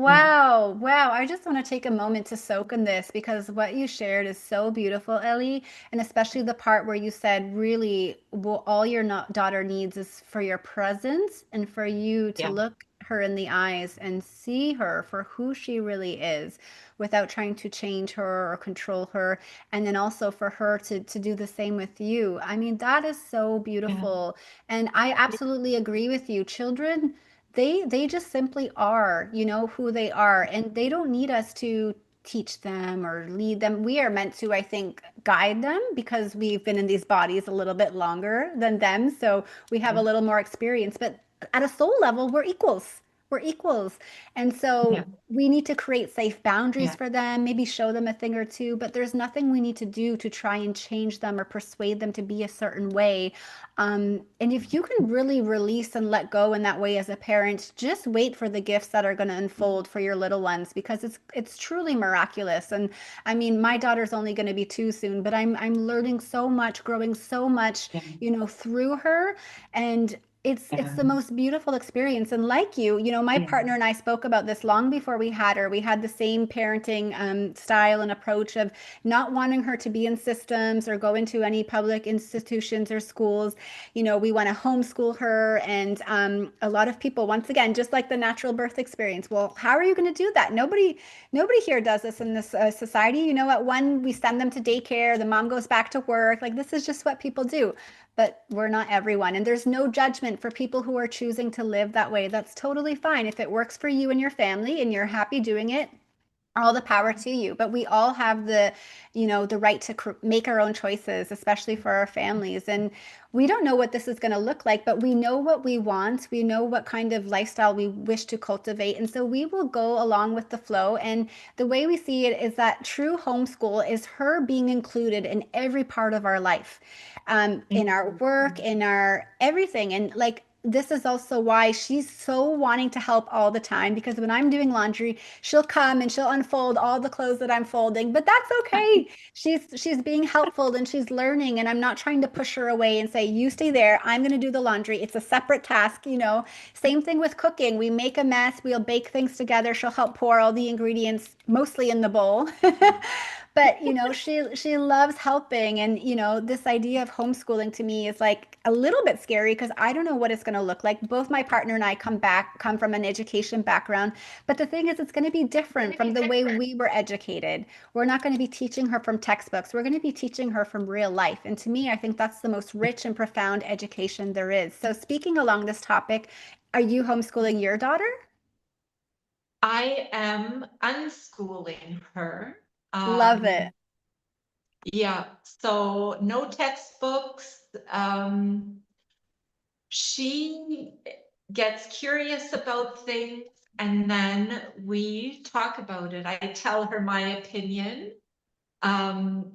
C: yeah,
B: Wow. Wow. I just want to take a moment to soak in this because what you shared is so beautiful, Ellie, and especially the part where you said really all your daughter needs is for your presence and for you to
C: yeah,
B: look her in the eyes and see her for who she really is without trying to change her or control her. And then also for her to do the same with you. I mean, that is so
C: yeah,
B: beautiful. And I absolutely agree with you. Children, they just simply are, who they are. And they don't need us to teach them or lead them. We are meant to, I think, guide them because we've been in these bodies a little bit longer than them. So we have a little more experience. But at a soul level, we're equals. we're equals. And so
C: Yeah.
B: we need to create safe boundaries
C: Yeah.
B: for them, maybe show them a thing or two, but there's nothing we need to do to try and change them or persuade them to be a certain way. And if you can really release and let go in that way as a parent, just wait for the gifts that are going to unfold for your little ones, because it's truly miraculous. And I mean, my daughter's only going to be 2 soon, but I'm learning so much, growing so much,
C: Yeah.
B: through her. And it's
C: Yeah.
B: the most beautiful experience. And like you, my
C: Yeah.
B: partner and I spoke about this long before we had her. We had the same parenting style and approach of not wanting her to be in systems or go into any public institutions or schools. We want to homeschool her. And a lot of people, once again, just like the natural birth experience, well, how are you going to do that? Nobody here does this in this society. At one, we send them to daycare, the mom goes back to work. Like, this is just what people do. But we're not everyone. And there's no judgment for people who are choosing to live that way. That's totally fine. If it works for you and your family and you're happy doing it, all the power to you. But we all have the right to make our own choices, especially for our families. And we don't know what this is going to look like, but we know what we want. We know what kind of lifestyle we wish to cultivate. And so we will go along with the flow. And the way we see it is that true homeschool is her being included in every part of our life, in our work, in our everything. And like, this is also why she's so wanting to help all the time, because when I'm doing laundry, she'll come and she'll unfold all the clothes that I'm folding. But that's okay. She's being helpful and she's learning, and I'm not trying to push her away and say, "You stay there. I'm going to do the laundry." It's a separate task. Same thing with cooking. We make a mess, we'll bake things together. She'll help pour all the ingredients mostly in the bowl. But she loves helping. And this idea of homeschooling to me is like a little bit scary, because I don't know what it's going to look like. Both my partner and I come from an education background, but the thing is, it's going to be different from the way we were educated. We're not going to be teaching her from textbooks. We're going to be teaching her from real life. And to me, I think that's the most rich and profound education there is. So speaking along this topic, are you homeschooling your daughter?
C: I am unschooling her.
B: Love it.
C: Yeah, so no textbooks. She gets curious about things, and then we talk about it. I tell her my opinion. Um,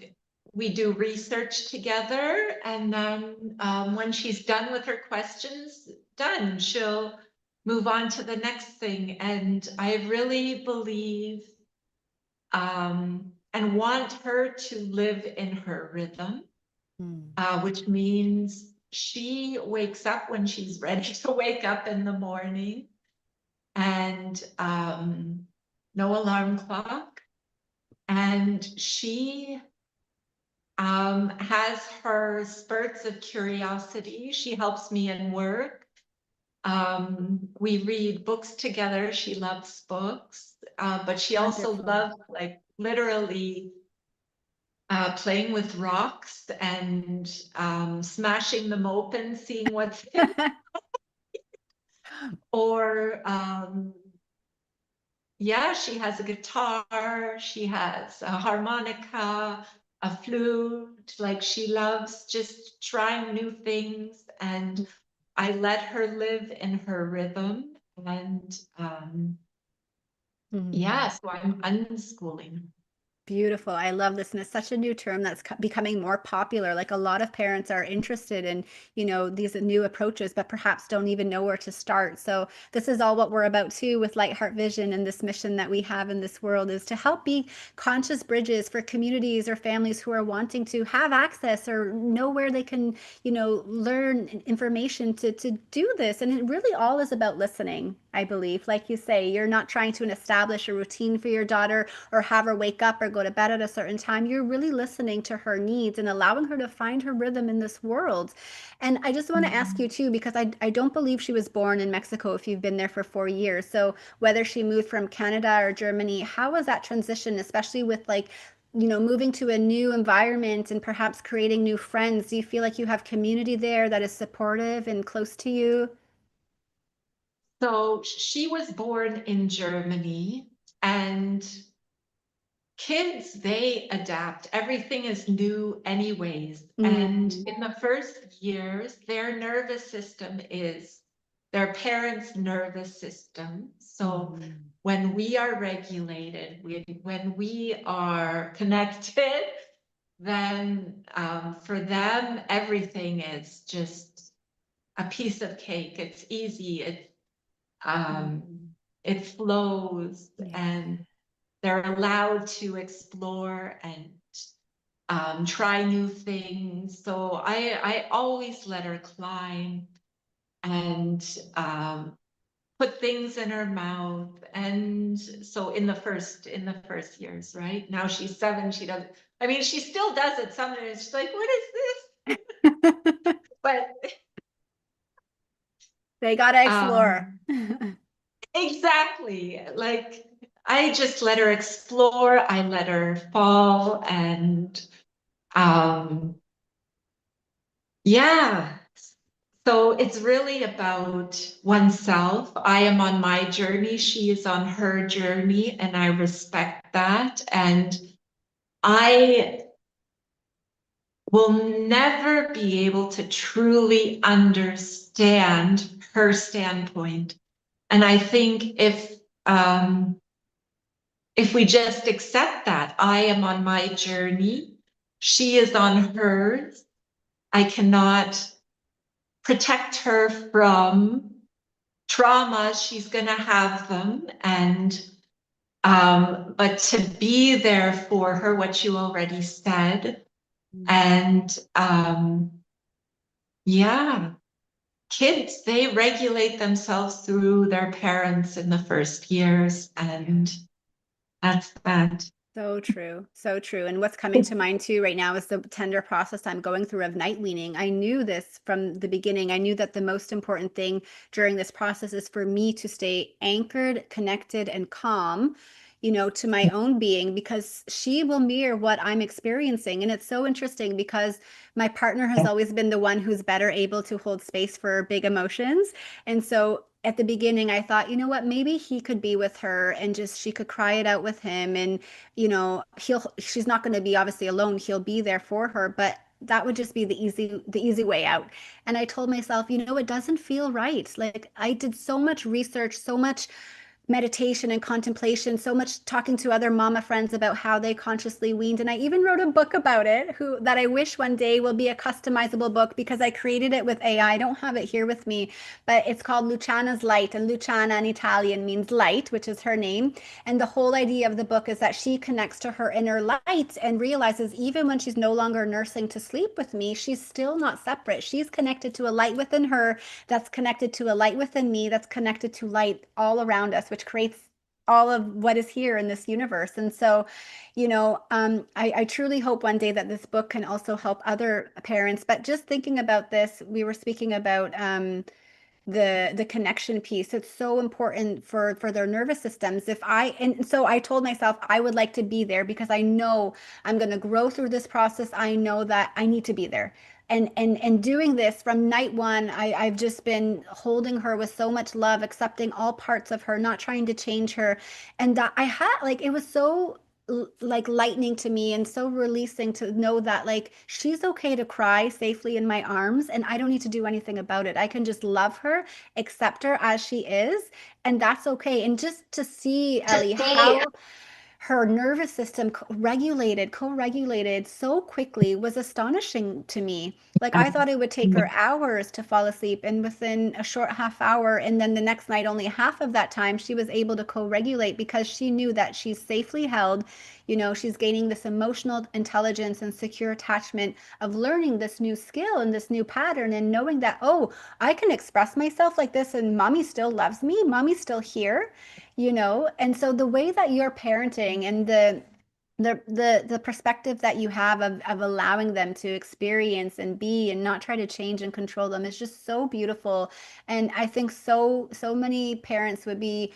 C: we do research together, and then when she's done with her questions, done, she'll move on to the next thing. And I really believe and want her to live in her rhythm,
B: Mm.
C: which means she wakes up when she's ready to wake up in the morning, and no alarm clock. And she has her spurts of curiosity. She helps me in work. We read books together. She loves books, but she also
B: Wonderful.
C: loves, like, literally playing with rocks and smashing them open, seeing what's in, or yeah, she has a guitar, she has a harmonica, a flute. Like, she loves just trying new things, and I let her live in her rhythm. And
B: Mhm.
C: yeah, so I'm unschooling.
B: Beautiful. I love this. And it's such a new term that's becoming more popular. Like, a lot of parents are interested in, these new approaches, but perhaps don't even know where to start. So this is all what we're about too with Light Heart Vision, and this mission that we have in this world is to help be conscious bridges for communities or families who are wanting to have access or know where they can, learn information to do this. And it really all is about listening, I believe. Like you say, you're not trying to establish a routine for your daughter or have her wake up or go to bed at a certain time. You're really listening to her needs and allowing her to find her rhythm in this world. And I just want to ask
C: Mhm.
B: you too, because I don't believe she was born in Mexico if you've been there for 4 years. So whether she moved from Canada or Germany, how was that transition, especially with like, moving to a new environment and perhaps creating new friends? Do you feel like you have community there that is supportive and close to you?
C: So she was born in Germany, and kids, they adapt. Everything is new anyways. And
B: Mm,
C: in the first years, their nervous system is their parents' nervous system. So when we are regulated, when we are connected, then for them, everything is just a piece of cake. It's easy. It flows, and they're allowed to explore and try new things. So I always let her climb and put things in her mouth. And so in the first years, right? Now she's 7, she does, I mean, she still does it sometimes. She's like, what is this? But
B: they gotta explore.
C: exactly. Like, I just let her explore, I let her fall, and yeah. So it's really about oneself. I am on my journey, she is on her journey, and I respect that. And I will never be able to truly understand her standpoint. And I think if we just accept that I am on my journey, she is on hers, I cannot protect her from trauma. She's going to have them. And but to be there for her, what you already said. And yeah, kids, they regulate themselves through their parents in the first years, and that's that.
B: So true. So true. And what's coming to mind too right now is the tender process I'm going through of night weaning. I knew this from the beginning. I knew that the most important thing during this process is for me to stay anchored, connected, and calm, to my own being, because she will mirror what I'm experiencing. And it's so interesting because my partner has always been the one who's better able to hold space for big emotions. And so at the beginning, I thought, you know what, maybe he could be with her and just she could cry it out with him, and she's not going to be obviously alone. He'll be there for her, but that would just be the easy way out. And I told myself, it doesn't feel right. Like, I did so much research, so much meditation and contemplation, so much talking to other mama friends about how they consciously weaned. And I even wrote a book about it, that I wish one day will be a customizable book, because I created it with AI. I don't have it here with me, but it's called Luciana's Light. And Luciana in Italian means light, which is her name. And the whole idea of the book is that she connects to her inner light and realizes even when she's no longer nursing to sleep with me, she's still not separate. She's connected to a light within her that's connected to a light within me that's connected to light all around us, which creates all of what is here in this universe. And so, I truly hope one day that this book can also help other parents. But just thinking about this, we were speaking about the connection piece. It's so important for their nervous systems. And so I told myself I would like to be there, because I know I'm going to grow through this process. I know that I need to be there. And doing this from night one, I've just been holding her with so much love, accepting all parts of her, not trying to change her. And that I had, like, it was so like lightning to me and so releasing to know that, like, she's okay to cry safely in my arms, and I don't need to do anything about it. I can just love her, accept her as she is, and that's okay. And just to see, Ellie, how her nervous system co-regulated so quickly was astonishing to me. Like, I thought it would take her hours to fall asleep, and within a short half hour, and then the next night, only half of that time, she was able to co-regulate, because she knew that she's safely held. She's gaining this emotional intelligence and secure attachment of learning this new skill and this new pattern, and knowing that, oh, I can express myself like this, and mommy still loves me. Mommy's still here. And so the way that you're parenting, and the perspective that you have of allowing them to experience and be, and not try to change and control them, is just so beautiful. And I think so many parents would be,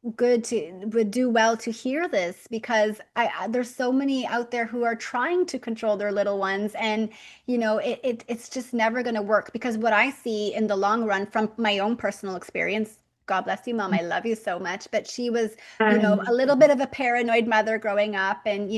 B: would do well to hear this, because there's so many out there who are trying to control their little ones, and it's just never going to work, because what I see in the long run from my own personal experience, God bless you, mom, I love you so much, but she was, a little bit of a paranoid mother growing up, and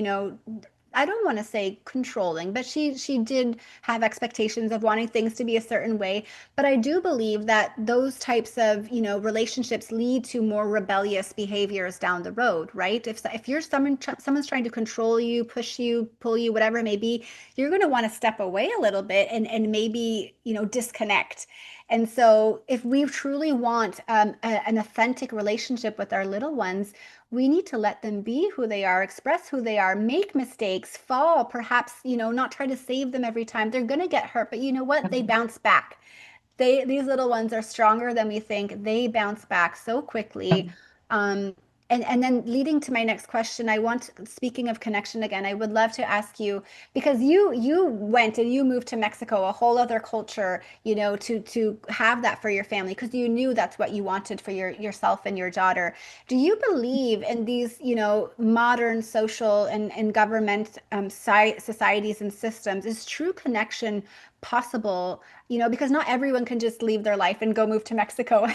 B: I don't want to say controlling, but she did have expectations of wanting things to be a certain way. But I do believe that those types of, relationships lead to more rebellious behaviors down the road, right? If you're someone's trying to control you, push you, pull you, whatever it may be, you're going to want to step away a little bit and maybe, disconnect. And so, if we truly want an authentic relationship with our little ones, we need to let them be who they are, express who they are, make mistakes, fall, perhaps, not try to save them every time. They're going to get hurt, but you know what? They bounce back. These little ones are stronger than we think. They bounce back so quickly. Um, and then leading to my next question, speaking of connection again, I would love to ask you, because you went and you moved to Mexico, a whole other culture, to have that for your family, because you knew that's what you wanted for yourself and your daughter. Do you believe in these, modern social and government societies and systems? Is true connection possible? Because not everyone can just leave their life and go move to Mexico.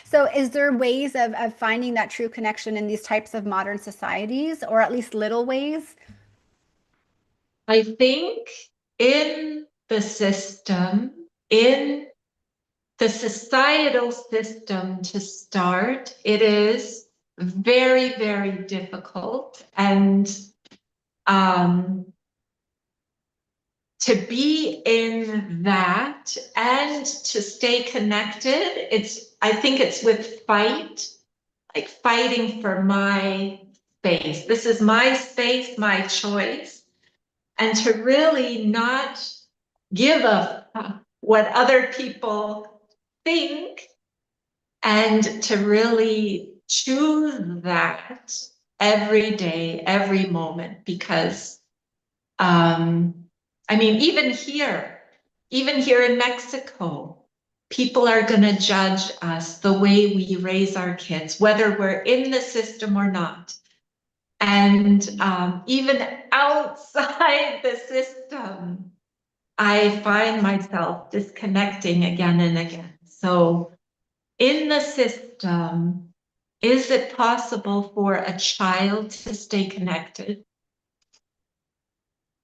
B: So is there ways of finding that true connection in these types of modern societies, or at least little ways?
C: I think in the system, in the societal system to start, it is very, very difficult. And to be in that and to stay connected, I think it's with like fighting for my space. This is my space, my choice. And to really not give up what other people think, and to really choose that every day, every moment, because I mean, even here in Mexico, people are going to judge us the way we raise our kids, whether we're in the system or not. And even outside the system, I find myself disconnecting again and again. So, in the system, is it possible for a child to stay connected?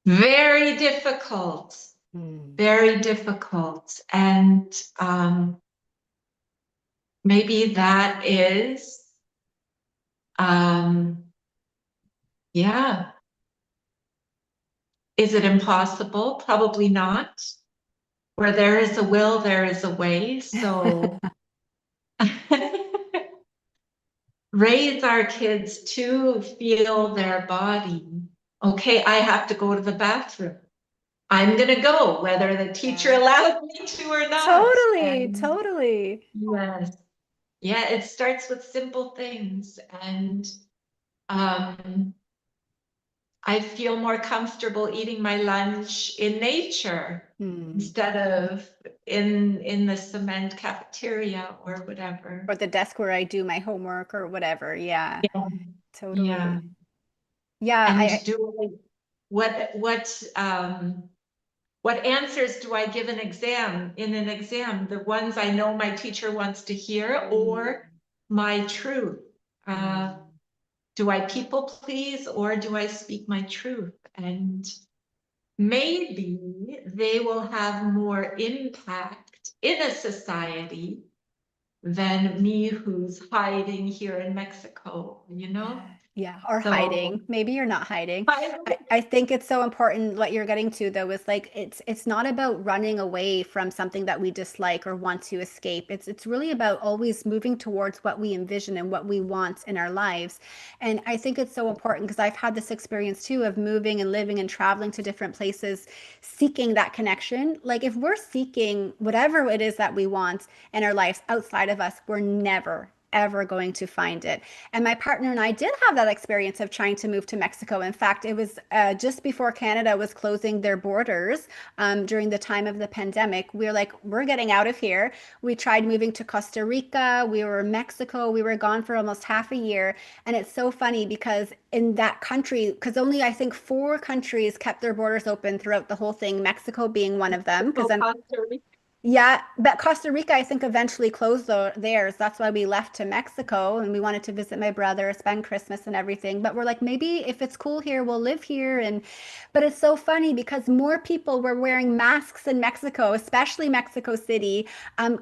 C: Very difficult, very difficult. And maybe that is, yeah. Is it impossible? Probably not. Where there is a will, there is a way. So raise our kids to feel their body. Okay, I have to go to the bathroom. I'm going to go, whether the teacher allows me to or not.
B: Totally,
C: And
B: totally.
C: yes, yeah, it starts with simple things. And I feel more comfortable eating my lunch in nature instead of in the cement cafeteria or whatever.
B: Or the desk where I do my homework or whatever. Yeah,
C: Yeah. Yeah.
B: totally. Yeah,
C: And what answers do I give in an exam? The ones I know my teacher wants to hear, or my truth? Do I people please, or do I speak my truth? And maybe they will have more impact in a society than me who's hiding here in Mexico, you know?
B: Yeah, or
C: So
B: hiding. Maybe you're not hiding.
C: I,
B: I think it's so important what you're getting to though is like it's not about running away from something that we dislike or want to escape. It's really about always moving towards what we envision and what we want in our lives. And I think it's so important because I've had this experience too of moving and living and traveling to different places, seeking that connection. Like if we're seeking whatever it is that we want in our lives outside of us, we're never ever going to find it. And my partner and I did have that experience of trying to move to Mexico. In fact, it was just before Canada was closing their borders during the time of the pandemic. We were like, we're getting out of here. We tried moving to Costa Rica. We were in Mexico. We were gone for almost half a year. And it's so funny because in that country, because only I think 4 countries kept their borders open throughout the whole thing, Mexico being one of them, because
C: so
B: I'm
C: Costa Rica.
B: Yeah, but Costa Rica, I think, eventually closed theirs. That's why we left to Mexico and we wanted to visit my brother, spend Christmas and everything. But we're like, maybe if it's cool here, we'll live here. But it's so funny because more people were wearing masks in Mexico, especially Mexico City,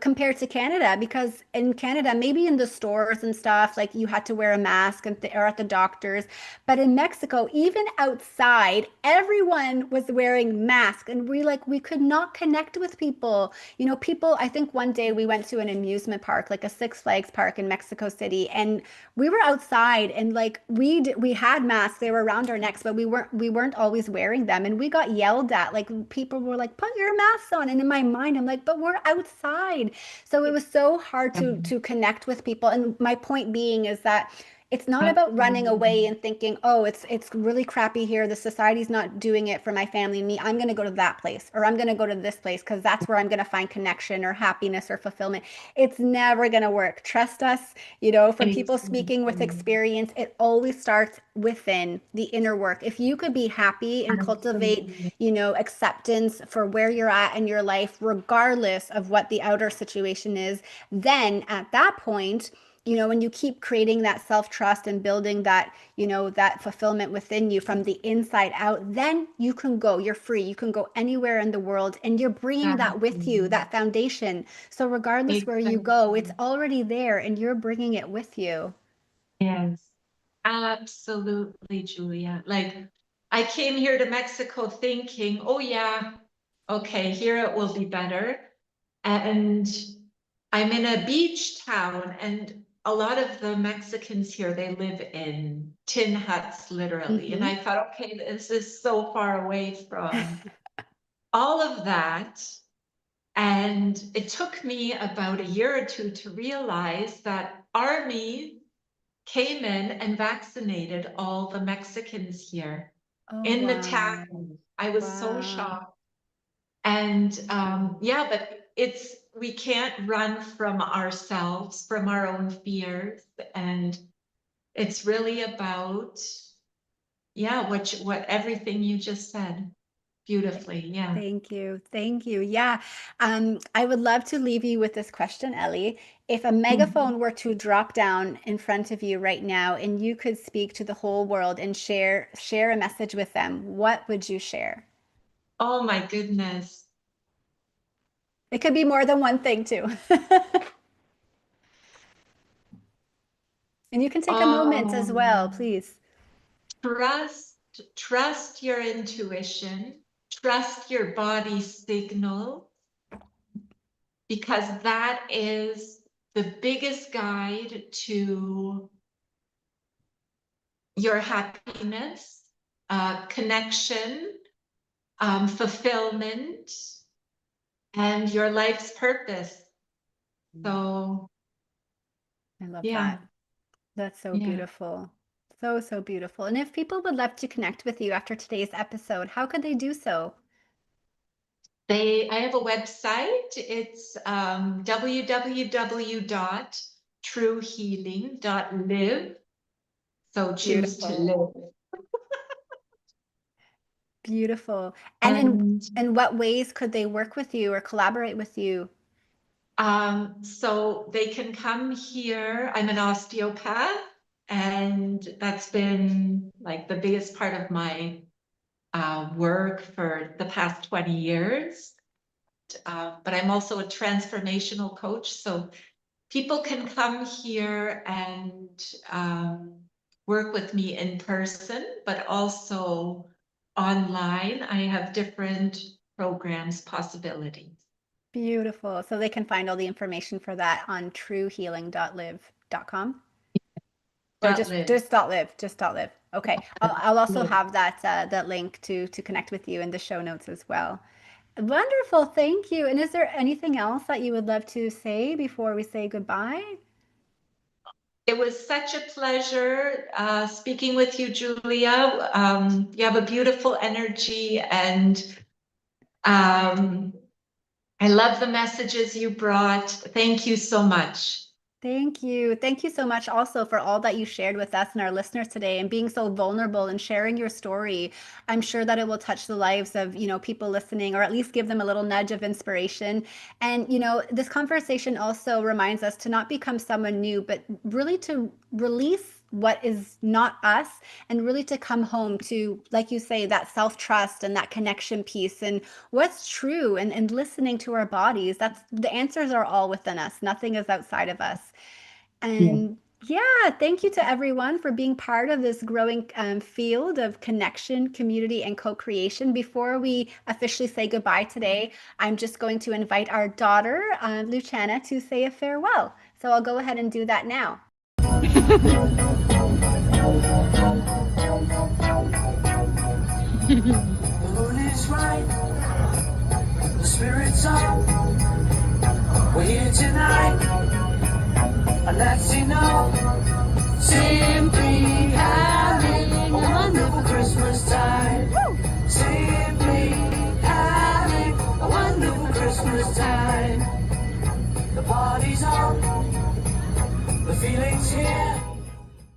B: compared to Canada. Because in Canada, maybe in the stores and stuff, like you had to wear a mask or at the doctors. But in Mexico, even outside, everyone was wearing masks, and we could not connect with people. People, I think one day we went to an amusement park, like a Six Flags park in Mexico City, and we were outside and like we had masks, they were around our necks, but we weren't always wearing them, and we got yelled at. Like people were like, "Put your mask on." And in my mind, I'm like, "But we're outside." So it was so hard to connect with people. And my point being is that it's not about running away and thinking, oh, it's really crappy here. The society's not doing it for my family and me. I'm going to go to that place, or I'm going to go to this place because that's where I'm going to find connection or happiness or fulfillment. It's never going to work. Trust us, from people speaking with experience, it always starts within the inner work. If you could be happy and cultivate, acceptance for where you're at in your life, regardless of what the outer situation is, then at that point, when you keep creating that self-trust and building that fulfillment within you from the inside out, then you can go, you're free, you can go anywhere in the world, and you're bringing that with you, that foundation. So regardless where you go, it's already there and you're bringing it with you.
C: Yes, absolutely, Julia. Like, I came here to Mexico thinking, oh yeah, okay, here it will be better. And I'm in a beach town, and a lot of the Mexicans here, they live in tin huts, literally. And I thought, okay, this is so far away from all of that. And it took me about a year or two to realize that army came in and vaccinated all the Mexicans here
B: Oh,
C: in the
B: wow.
C: town. I was so
B: Wow.
C: shocked. And yeah, but we can't run from ourselves, from our own fears. And it's really about, yeah, what everything you just said beautifully. Yeah.
B: Thank you. Thank you. Yeah. I would love to leave you with this question, Ellie. If a
C: Mhm.
B: megaphone were to drop down in front of you right now and you could speak to the whole world and share a message with them, what would you share?
C: Oh my goodness.
B: It could be more than one thing too. And you can take a moment as
C: Oh,
B: well, please.
C: trust, trust your intuition, trust your body signal, because that is the biggest guide to your happiness, connection, fulfillment, and your life's purpose. So,
B: I love
C: yeah,
B: that. That's so
C: yeah.
B: beautiful. So, so beautiful. And if people would love to connect with you after today's episode, how could they do so?
C: I have a website. It's www.truehealing.live. So choose to
B: Beautiful.
C: live.
B: Beautiful. And
C: And
B: in what ways could they work with you or collaborate with you?
C: so they can come here. I'm an osteopath, and that's been like the biggest part of my work for the past 20 years. But I'm also a transformational coach. So people can come here and work with me in person, but also online. I have different programs, possibilities.
B: Beautiful. So they can find all the information for that on truehealing.live.com. Or
C: That
B: just
C: live.
B: just dot live, just dot live. Okay. I'll also
C: Live.
B: have that link to connect with you in the show notes as well. Wonderful. Thank you. And is there anything else that you would love to say before we say goodbye?
C: It was such a pleasure speaking with you, Julia. You have a beautiful energy, and I love the messages you brought. Thank you so much.
B: Thank you. Thank you so much also for all that you shared with us and our listeners today and being so vulnerable and sharing your story. I'm sure that it will touch the lives of, people listening or at least give them a little nudge of inspiration. And, this conversation also reminds us to not become someone new, but really to release what is not us and really to come home to, like you say, that self-trust and that connection piece and what's true and listening to our bodies. That's the answers are all within us. Nothing is outside of us.
C: Yeah.
B: And yeah, thank you to everyone for being part of this growing field of connection, community, and co-creation. Before we officially say goodbye today, I'm just going to invite our daughter, Luciana, to say a farewell. So I'll go ahead and do that now.
D: The moon is right, the spirit's up. We're here tonight, and that's enough. Simply having a wonderful Christmas time. Simply having a wonderful Christmas time. The party's on, the feeling's here.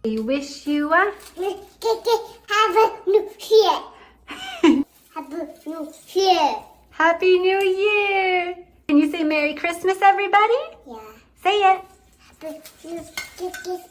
B: We wish you a
E: Have a new year. Have a new year.
B: Happy New Year! Can you say Merry Christmas, everybody?
E: Yeah.
B: Say it.
E: Have a new year.